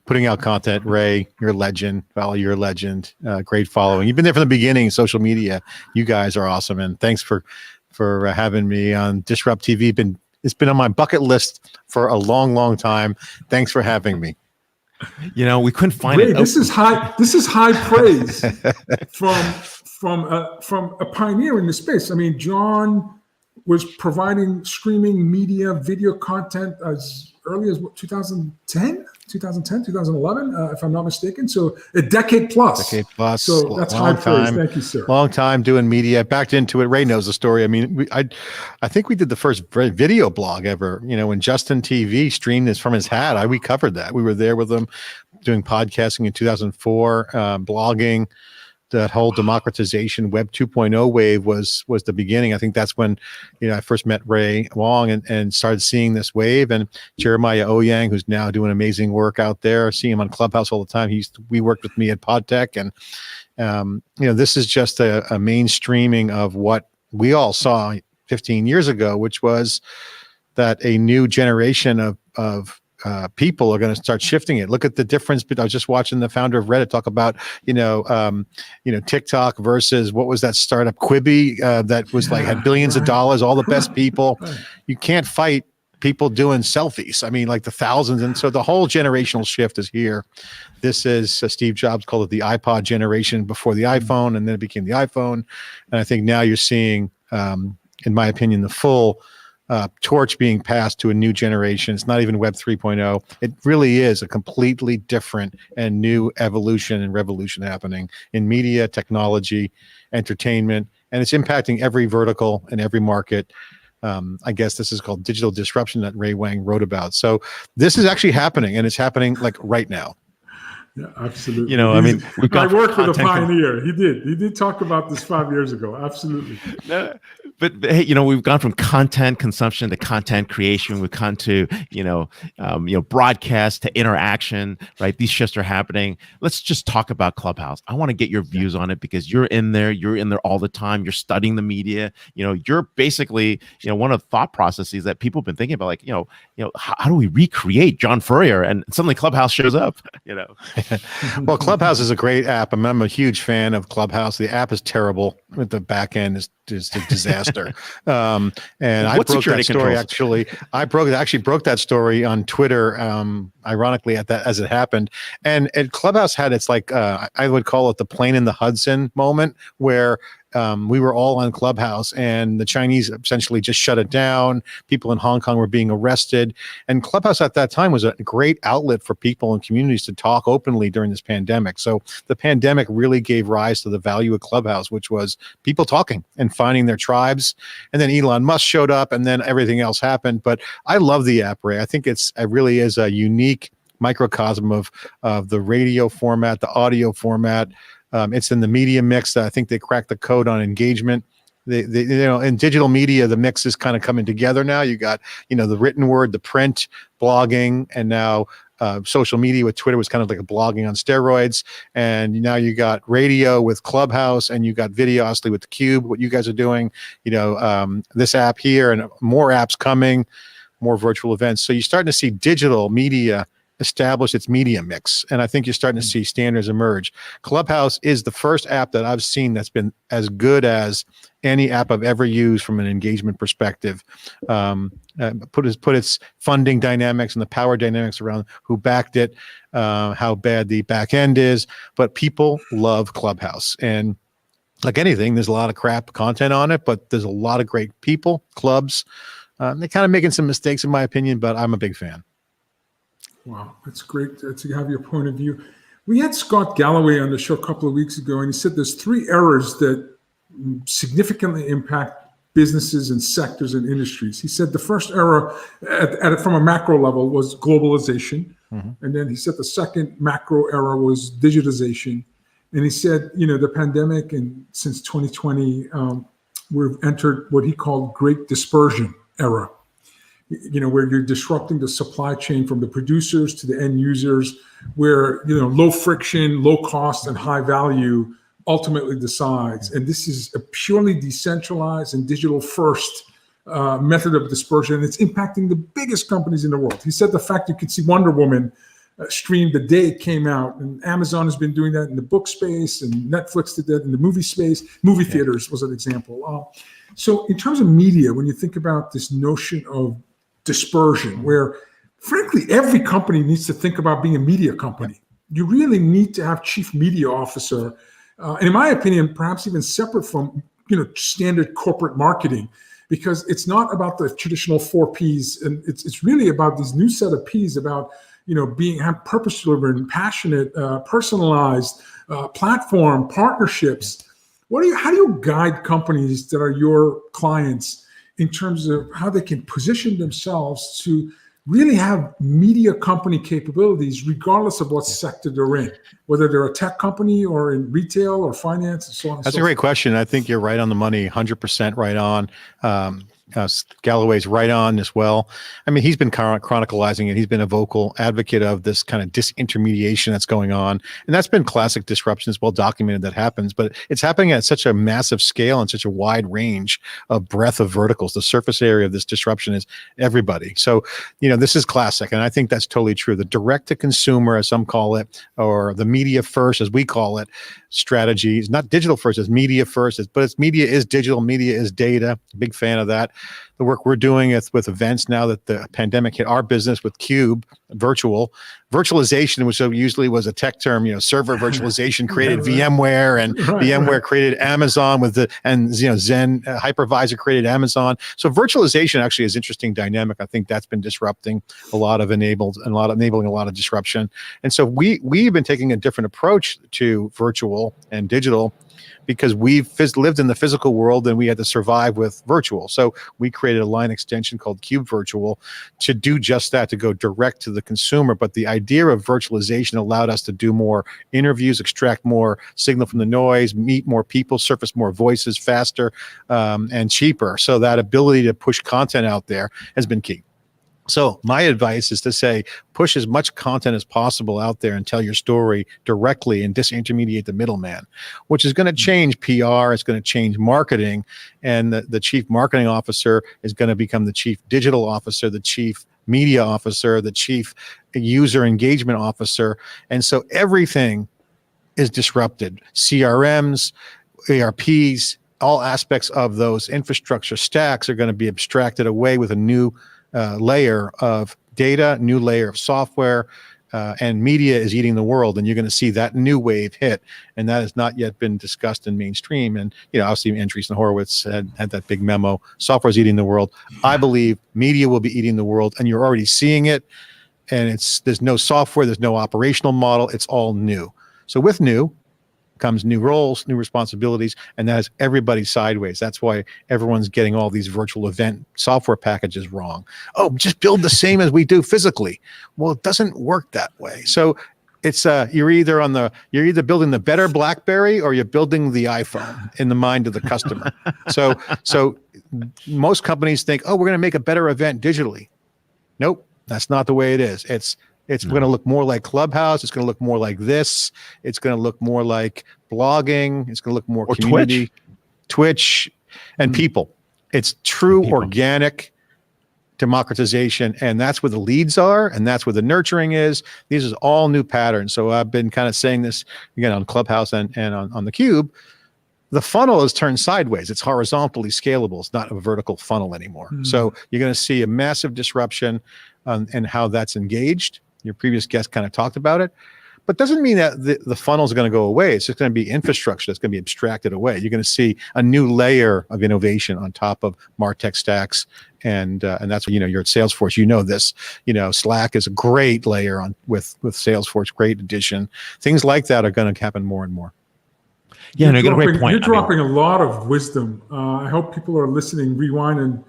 putting out content. Ray, you're a legend. Vala, you're a legend. Great following. You've been there from the beginning, social media. You guys are awesome. And thanks for having me on DisrupTV. It's been on my bucket list for a long, long time. Thanks for having me. We couldn't find Ray, it. This is high praise from a pioneer in the space. I mean, John was providing streaming media, video content as early as 2010, 2011, if I'm not mistaken. So a decade plus. So that's high praise. Thank you, sir. Long time doing media. Backed into it. Ray knows the story. I mean, I think we did the first video blog ever. When Justin TV streamed this from his hat, we covered that. We were there with him doing podcasting in 2004, blogging. That whole democratization Web 2.0 wave was the beginning. I think that's when I first met Ray Wang and started seeing this wave. And Jeremiah Ouyang, who's now doing amazing work out there, I see him on Clubhouse all the time. We worked with me at PodTech, and this is just a mainstreaming of what we all saw 15 years ago, which was that a new generation of people are going to start shifting it. Look at the difference. But I was just watching the founder of Reddit talk about, TikTok versus what was that startup Quibi that was had billions of dollars, all the best people. You can't fight people doing selfies. I mean, like the thousands. And so the whole generational shift is here. This is Steve Jobs called it the iPod generation before the iPhone, and then it became the iPhone. And I think now you're seeing, in my opinion, the full torch being passed to a new generation. It's not even Web 3.0. It really is a completely different and new evolution and revolution happening in media, technology, entertainment, and it's impacting every vertical and every market. I guess this is called digital disruption that Ray Wang wrote about. So this is actually happening, and it's happening right now. Yeah, absolutely. I mean, I worked with a pioneer. He did talk about this 5 years ago. Absolutely. But hey, we've gone from content consumption to content creation. We've gone to, broadcast to interaction, right? These shifts are happening. Let's just talk about Clubhouse. I want to get your views on it because you're in there all the time. You're studying the media. You're basically, one of the thought processes that people have been thinking about, how do we recreate John Furrier? And suddenly Clubhouse shows up, Well, Clubhouse is a great app. I'm a huge fan of Clubhouse. The app is terrible. The back end is a disaster. And I broke that story actually. I actually broke that story on Twitter. Ironically, as it happened, and Clubhouse had its I would call it the plane in the Hudson moment, where we were all on Clubhouse, and the Chinese essentially just shut it down. People in Hong Kong were being arrested. And Clubhouse at that time was a great outlet for people and communities to talk openly during this pandemic. So the pandemic really gave rise to the value of Clubhouse, which was people talking and finding their tribes. And then Elon Musk showed up, and then everything else happened. But I love the app, Ray. I think it really is a unique microcosm of the radio format, the audio format. It's in the media mix that I think they cracked the code on engagement. In digital media, the mix is kind of coming together now. You got, the written word, the print, blogging, and now social media with Twitter was kind of like a blogging on steroids. And now you got radio with Clubhouse, and you got video, obviously, with theCUBE, what you guys are doing, this app here, and more apps coming, more virtual events. So you're starting to see digital media establish its media mix. And I think you're starting to see standards emerge. Clubhouse is the first app that I've seen that's been as good as any app I've ever used from an engagement perspective. Put its funding dynamics and the power dynamics around who backed it, how bad the back end is, but people love Clubhouse. And like anything, there's a lot of crap content on it, but there's a lot of great people, clubs. They're kind of making some mistakes in my opinion, but I'm a big fan. Wow, that's great to have your point of view. We had Scott Galloway on the show a couple of weeks ago, and he said there's 3 errors that significantly impact businesses and sectors and industries. He said the first error from a macro level was globalization. And then he said the second macro error was digitization. And he said, the pandemic, and since 2020, we've entered what he called great dispersion era. Where you're disrupting the supply chain from the producers to the end users, where, low friction, low cost, and high value ultimately decides. And this is a purely decentralized and digital first method of dispersion. And it's impacting the biggest companies in the world. He said the fact you could see Wonder Woman streamed the day it came out, and Amazon has been doing that in the book space, and Netflix did that in the movie space. Movie theaters was an example. So in terms of media, when you think about this notion of dispersion, where frankly, every company needs to think about being a media company. You really need to have chief media officer. And in my opinion, perhaps even separate from, standard corporate marketing, because it's not about the traditional 4 Ps. And it's really about these new set of Ps about, have purpose-driven, passionate, personalized, platform, partnerships. How do you guide companies that are your clients in terms of how they can position themselves to really have media company capabilities, regardless of what sector they're in, whether they're a tech company or in retail or finance and so on? That's a great question. I think you're right on the money, 100% right on. Galloway's right on as well. I mean, he's been chronicalizing it. He's been a vocal advocate of this kind of disintermediation that's going on. And that's been classic disruption. It's well documented that happens, but it's happening at such a massive scale and such a wide range of breadth of verticals. The surface area of this disruption is everybody. So, this is classic. And I think that's totally true. The direct to consumer, as some call it, or the media first, as we call it, strategy is not digital first, it's media first, but it's media is digital, media is data. Big fan of that. The work we're doing with events now that the pandemic hit our business with CUBE, virtualization, which usually was a tech term, server virtualization created VMware, and VMware created Amazon Zen hypervisor created Amazon. So virtualization actually is interesting dynamic. I think that's been disrupting enabling a lot of disruption. And so we've been taking a different approach to virtual and digital, because we've lived in the physical world and we had to survive with virtual. So we created a line extension called Cube Virtual to do just that, to go direct to the consumer. But the idea of virtualization allowed us to do more interviews, extract more signal from the noise, meet more people, surface more voices faster and cheaper. So that ability to push content out there has been key. So my advice is to say, push as much content as possible out there and tell your story directly and disintermediate the middleman, which is going to change PR. It's going to change marketing. And the chief marketing officer is going to become the chief digital officer, the chief media officer, the chief user engagement officer. And so everything is disrupted. CRMs, ERPs, all aspects of those infrastructure stacks are going to be abstracted away with a new layer of data, new layer of software, and media is eating the world, and you're going to see that new wave hit, and that has not yet been discussed in mainstream. And obviously Andreessen Horowitz had that big memo, software is eating the world. I believe media will be eating the world, and you're already seeing it. And there's no software, there's no operational model, it's all new. So with new comes new roles, new responsibilities, and that has everybody sideways. That's why everyone's getting all these virtual event software packages wrong. Oh, just build the same as we do physically. Well, it doesn't work that way. So it's you're either building the better BlackBerry or you're building the iPhone in the mind of the customer. So most companies think, oh, we're going to make a better event digitally. Nope, that's not the way it is. It's going to look more like Clubhouse. It's going to look more like this. It's going to look more like blogging. It's going to look more community, Twitch, and people. It's true organic democratization, and that's where the leads are, and that's where the nurturing is. These are all new patterns. So I've been kind of saying this again on Clubhouse and on theCUBE. The funnel is turned sideways. It's horizontally scalable. It's not a vertical funnel anymore. So you're going to see a massive disruption in how that's engaged. Your previous guest kind of talked about it, but doesn't mean that the funnels are going to go away. It's just going to be infrastructure that's going to be abstracted away. You're going to see a new layer of innovation on top of MarTech stacks, and that's what you're at Salesforce. This. Slack is a great layer with Salesforce, great addition. Things like that are going to happen more and more. Yeah, you got a great point. You're dropping a lot of wisdom. I hope people are listening, rewind and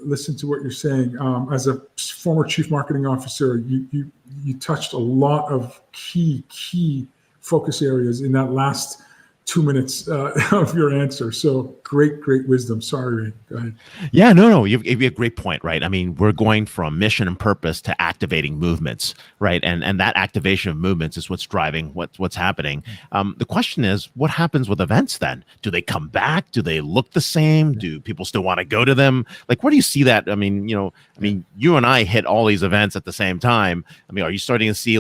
listen to what you're saying. As a former chief marketing officer, you touched a lot of key focus areas in that last 2 minutes of your answer. So great wisdom. Sorry, Ray. Go ahead. Yeah, no, you have a great point, right? I mean, we're going from mission and purpose to activating movements, right? And that activation of movements is what's driving what's happening. The question is, what happens with events then? Do they come back? Do they look the same? Do people still want to go to them? Like, where do you see that? I mean, you and I hit all these events at the same time. I mean, are you starting to see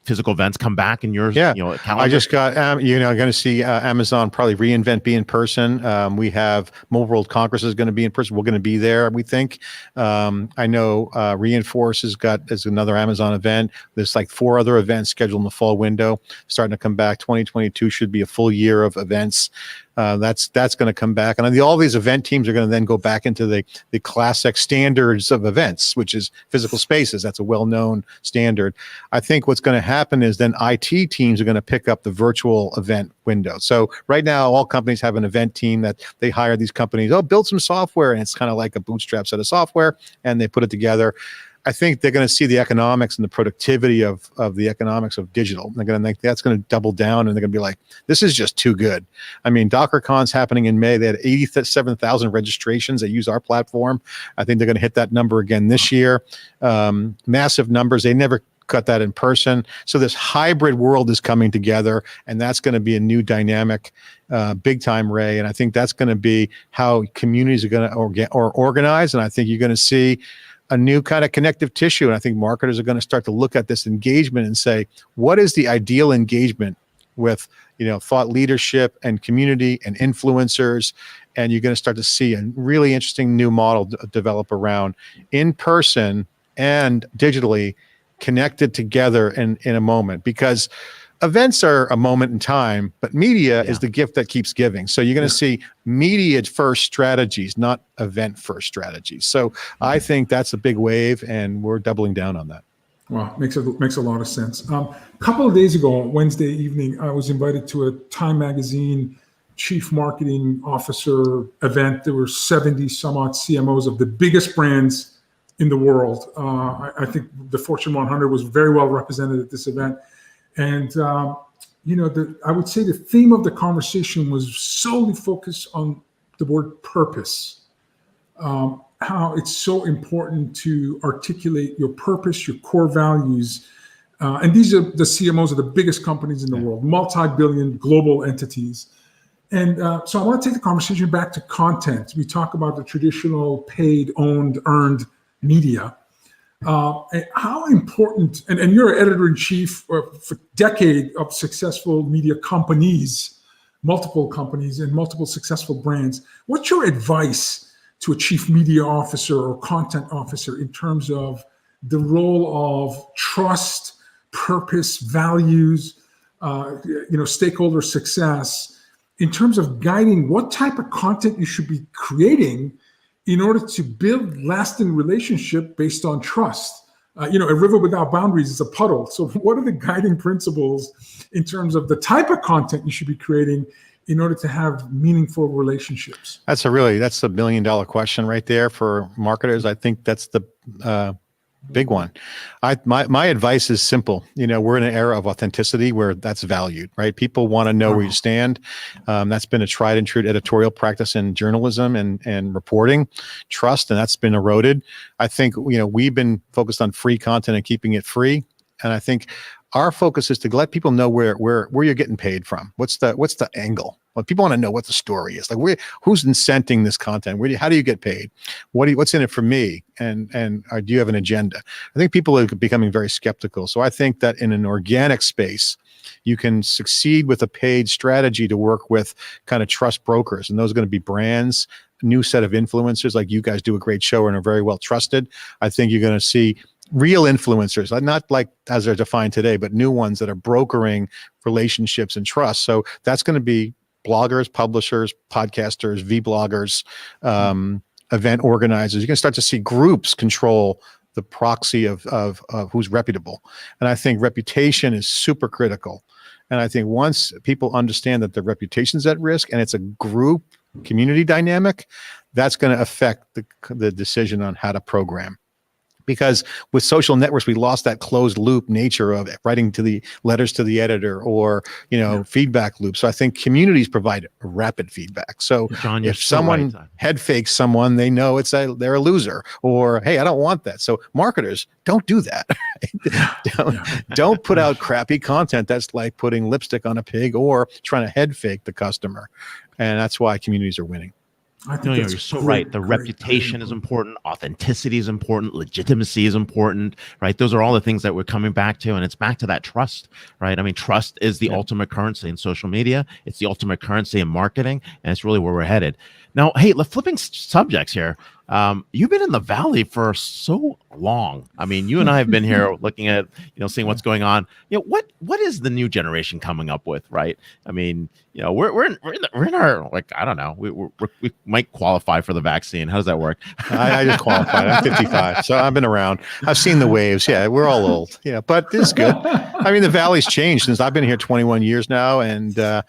physical events come back in your calendar? I just got going to see Amazon probably reinvent be in person. We have Mobile World Congress is going to be in person. We're going to be there, we think. I know Reinforce is another Amazon event. There's like 4 other events scheduled in the fall window starting to come back. 2022 should be a full year of events. That's going to come back, and all these event teams are going to then go back into the classic standards of events, which is physical spaces. That's a well-known standard. I think what's going to happen is then IT teams are going to pick up the virtual event window. So right now, all companies have an event team that they hire these companies. Oh, build some software, and it's kind of like a bootstrap set of software, and they put it together. I think they're going to see the economics and the productivity of the economics of digital. They're going to think that's going to double down, and they're going to be like, this is just too good. I mean, DockerCon's happening in May. They had 87,000 registrations that use our platform. I think they're going to hit that number again this year. Massive numbers. They never cut that in person. So this hybrid world is coming together, and that's going to be a new dynamic, big time, Ray. And I think that's going to be how communities are going to organize. And I think you're going to see a new kind of connective tissue. And I think marketers are going to start to look at this engagement and say, what is the ideal engagement with, thought leadership and community and influencers? And you're going to start to see a really interesting new model develop around in person and digitally connected together in a moment, because events are a moment in time, but media is the gift that keeps giving. So you're going to see media first strategies, not event first strategies. So I think that's a big wave, and we're doubling down on that. Wow, makes a lot of sense. A couple of days ago, Wednesday evening, I was invited to a Time Magazine Chief Marketing Officer event. There were 70 some odd CMOs of the biggest brands in the world. I think the Fortune 100 was very well represented at this event. And, I would say the theme of the conversation was solely focused on the word purpose, how it's so important to articulate your purpose, your core values. And these are the CMOs of the biggest companies in the world, multi-billion global entities. And so I want to take the conversation back to content. We talk about the traditional paid, owned, earned media. How important, and you're an editor-in-chief for a decade of successful media companies, multiple companies and multiple successful brands. What's your advice to a chief media officer or content officer in terms of the role of trust, purpose, values, stakeholder success in terms of guiding what type of content you should be creating in order to build lasting relationship based on trust. A river without boundaries is a puddle. So what are the guiding principles in terms of the type of content you should be creating in order to have meaningful relationships? That's the $1 million question right there for marketers. I think that's the big one. My advice is simple. We're in an era of authenticity where that's valued, right? People want to know where you stand. That's been a tried and true editorial practice in journalism and reporting, trust, and that's been eroded. I think, we've been focused on free content and keeping it free. And I think our focus is to let people know where you're getting paid from. What's the angle? Well, people want to know what the story is. Like, who's incenting this content? How do you get paid? What's in it for me? And do you have an agenda? I think people are becoming very skeptical. So I think that in an organic space, you can succeed with a paid strategy to work with kind of trust brokers, and those are going to be brands, new set of influencers. Like you guys do a great show and are very well trusted. I think you're going to see real influencers, not like as they're defined today, but new ones that are brokering relationships and trust. So that's going to be bloggers, publishers, podcasters, vloggers, event organizers. You're going to start to see groups control the proxy of who's reputable. And I think reputation is super critical. And I think once people understand that their reputation's at risk and it's a group community dynamic, that's going to affect the decision on how to program. Because with social networks, we lost that closed loop nature of writing to the letters to the editor or, feedback loop. So I think communities provide rapid feedback. So John, if someone head fakes someone, they know they're a loser, or, hey, I don't want that. So marketers, don't do that. Don't put out crappy content that's like putting lipstick on a pig or trying to head fake the customer. And that's why communities are winning. You're so right. The reputation is important. Authenticity is important. Legitimacy is important, right? Those are all the things that we're coming back to. And it's back to that trust, right? I mean, trust is the ultimate currency in social media. It's the ultimate currency in marketing. And it's really where we're headed. Now, hey, flipping subjects here. You've been in the Valley for so long. I mean, you and I have been here looking at, seeing what's going on. What is the new generation coming up with, right? I mean, we're in our, like, I don't know, we might qualify for the vaccine. How does that work? I just qualified. I'm 55, so I've been around. I've seen the waves. Yeah, we're all old. Yeah, but this is good. I mean, the Valley's changed since I've been here 21 years now, and the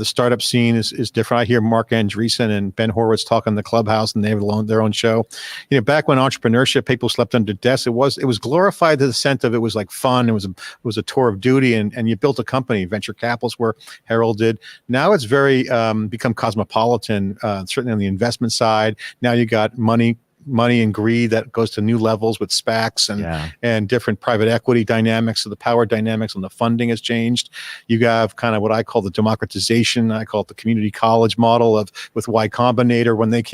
startup scene is different. I hear Mark Andreessen and Ben Horowitz talk on the Clubhouse, and they have their own show. Back when entrepreneurship, people slept under desks. It was glorified to the sense of it was like fun. It was a tour of duty, and you built a company. Venture capitalists were heralded. Now it's very become cosmopolitan, certainly on the investment side. Now you got money and greed that goes to new levels with SPACs and different private equity dynamics. So the power dynamics on the funding has changed. You have kind of what I call the democratization. I call it the community college model with Y Combinator. When they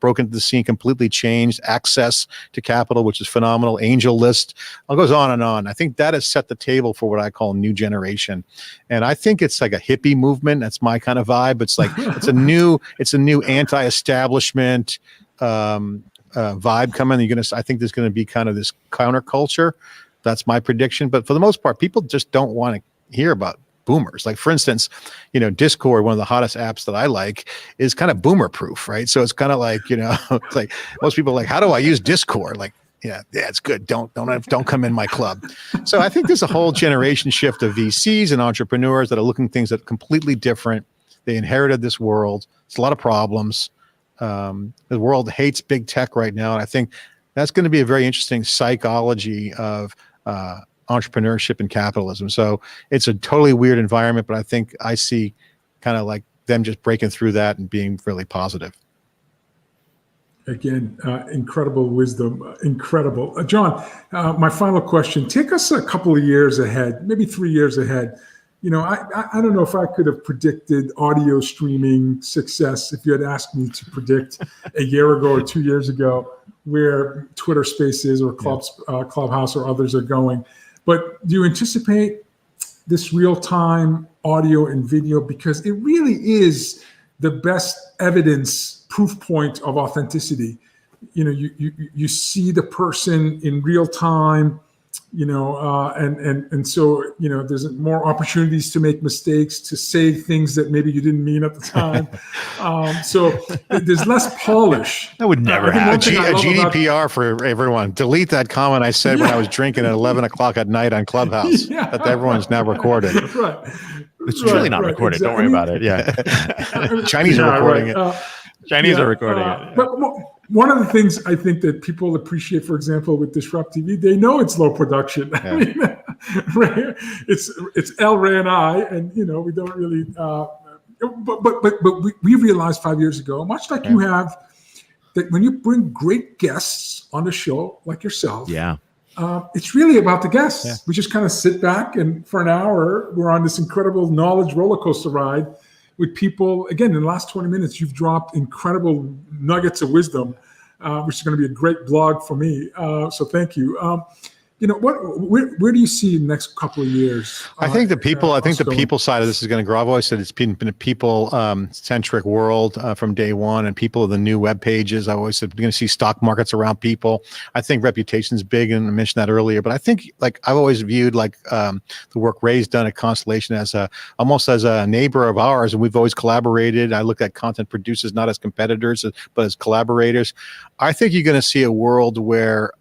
broke into the scene, completely changed access to capital, which is phenomenal. Angel List, it goes on and on. I think that has set the table for what I call new generation. And I think it's like a hippie movement. That's my kind of vibe. It's like, it's a new anti-establishment, vibe coming. I think there's going to be kind of this counterculture. That's my prediction. But for the most part, people just don't want to hear about boomers. Like, for instance, Discord, one of the hottest apps that I like, is kind of boomer proof, right? So it's kind of like, it's like most people are like, how do I use Discord? Like, yeah, it's good. Don't come in my club. So I think there's a whole generation shift of VCs and entrepreneurs that are looking things that are completely different. They inherited this world. It's a lot of problems. The world hates big tech right now, and I think that's going to be a very interesting psychology of entrepreneurship and capitalism. So it's a totally weird environment, but I think I see kind of like them just breaking through that and being really positive. Again, incredible wisdom, incredible. John, my final question, take us a couple of years ahead, maybe 3 years ahead. I don't know if I could have predicted audio streaming success if you had asked me to predict a year ago or 2 years ago where Twitter Spaces or Clubhouse or others are going. But do you anticipate this real-time audio and video? Because it really is the best evidence, proof point of authenticity. you see the person in real time, and so there's more opportunities to make mistakes, to say things that maybe you didn't mean at the time. So there's less polish. That would never happen. A GDPR for everyone. Delete that comment I said when I was drinking at 11 o'clock at night on Clubhouse. That everyone's now recorded. Right. It's truly not recorded. Exactly. Don't worry about it. Yeah. Chinese are recording it. Chinese are recording it. But one of the things I think that people appreciate, for example, with DisrupTV, they know it's low production. Yeah. I mean, right? It's El Ray and I, and we don't really. But we realized 5 years ago, much like you have, that when you bring great guests on the show, like yourself, it's really about the guests. Yeah. We just kind of sit back, and for an hour, we're on this incredible knowledge roller coaster ride with people. Again, in the last 20 minutes, you've dropped incredible nuggets of wisdom, which is going to be a great blog for me. So thank you. Where do you see the next couple of years? I think the people side of this is going to grow. I've always said it's been a people centric world from day one, and people are the new web pages. I always said we're going to see stock markets around people. I think reputation's big, and I mentioned that earlier. But I think I've always viewed the work Ray's done at Constellation as almost as a neighbor of ours, and we've always collaborated. I look at content producers not as competitors but as collaborators. I think you're going to see a world where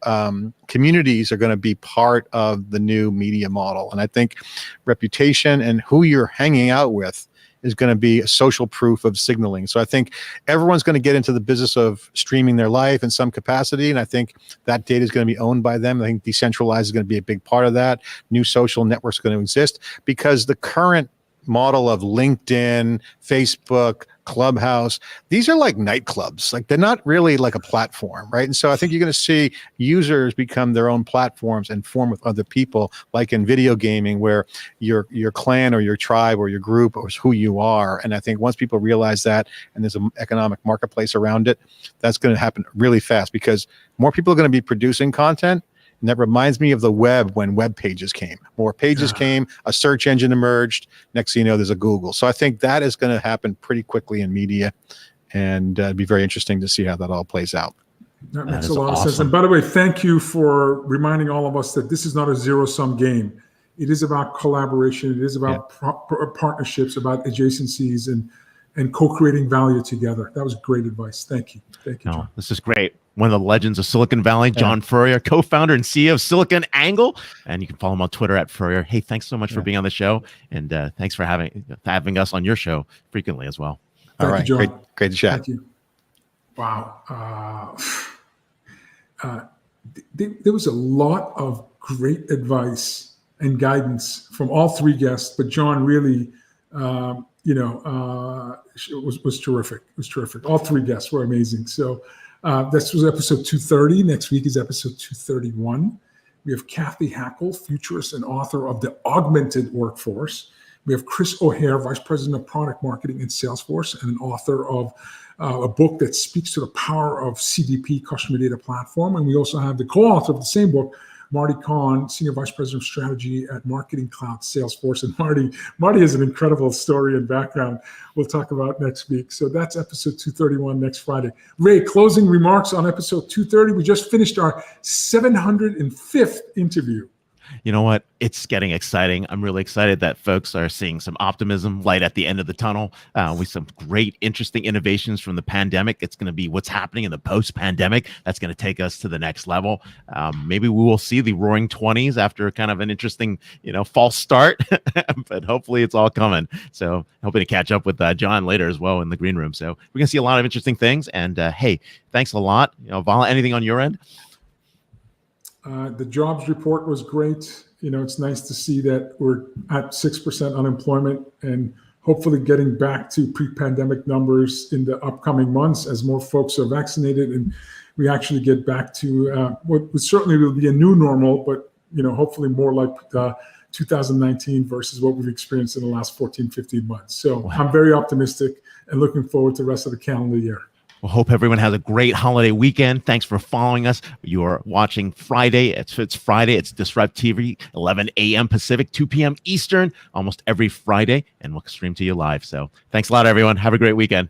communities are going to be part of the new media model. And I think reputation and who you're hanging out with is going to be a social proof of signaling. So I think everyone's going to get into the business of streaming their life in some capacity. And I think that data is going to be owned by them. I think decentralized is going to be a big part of that. New social networks are going to exist because the current model of LinkedIn, Facebook, Clubhouse, these are like nightclubs. They're not really like a platform, right? And so I think you're going to see users become their own platforms and form with other people, like in video gaming, where your clan or your tribe or your group is who you are. And I think once people realize that, and there's an economic marketplace around it, that's going to happen really fast because more people are going to be producing content. And that reminds me of the web when web pages came. More pages came, a search engine emerged. Next thing you know, there's a Google. So I think that is going to happen pretty quickly in media. And it'd be very interesting to see how that all plays out. That makes a lot of sense. And by the way, thank you for reminding all of us that this is not a zero-sum game. It is about collaboration. It is about partnerships, about adjacencies, and co-creating value together. That was great advice. Thank you. Thank you, John. This is great. One of the legends of Silicon Valley, John Furrier, co-founder and CEO of SiliconANGLE. And you can follow him on Twitter at Furrier. Hey, thanks so much for being on the show. And thanks for having us on your show frequently as well. All right. Great to chat. Thank you. Wow. There was a lot of great advice and guidance from all three guests, but John really, was terrific. It was terrific. All three guests were amazing. So this was episode 230. Next week is episode 231. We have Kathy Hackle, futurist and author of The Augmented Workforce. We have Chris O'Hare, Vice President of Product Marketing at Salesforce, and an author of a book that speaks to the power of CDP, Customer Data Platform. And we also have the co-author of the same book, Marty Kahn, Senior Vice President of Strategy at Marketing Cloud Salesforce. And Marty has an incredible story and background we'll talk about next week. So that's episode 231 next Friday. Ray, closing remarks on episode 230. We just finished our 705th interview. You know what? It's getting exciting. I'm really excited that folks are seeing some optimism, light at the end of the tunnel, with some great, interesting innovations from the pandemic. It's going to be what's happening in the post-pandemic. That's going to take us to the next level. Maybe we will see the roaring 20s after kind of an interesting, false start, but hopefully it's all coming. So hoping to catch up with John later as well in the green room. So we're going to see a lot of interesting things. And hey, thanks a lot. Vala, anything on your end? The jobs report was great. It's nice to see that we're at 6% unemployment and hopefully getting back to pre-pandemic numbers in the upcoming months as more folks are vaccinated and we actually get back to what certainly will be a new normal, but hopefully more like 2019 versus what we've experienced in the last 14, 15 months. So I'm very optimistic and looking forward to the rest of the calendar year. Well, hope everyone has a great holiday weekend. Thanks for following us. You're watching Friday. It's Friday. It's DisrupTV, 11 a.m. Pacific, 2 p.m. Eastern, almost every Friday, and we'll stream to you live. So thanks a lot, everyone. Have a great weekend.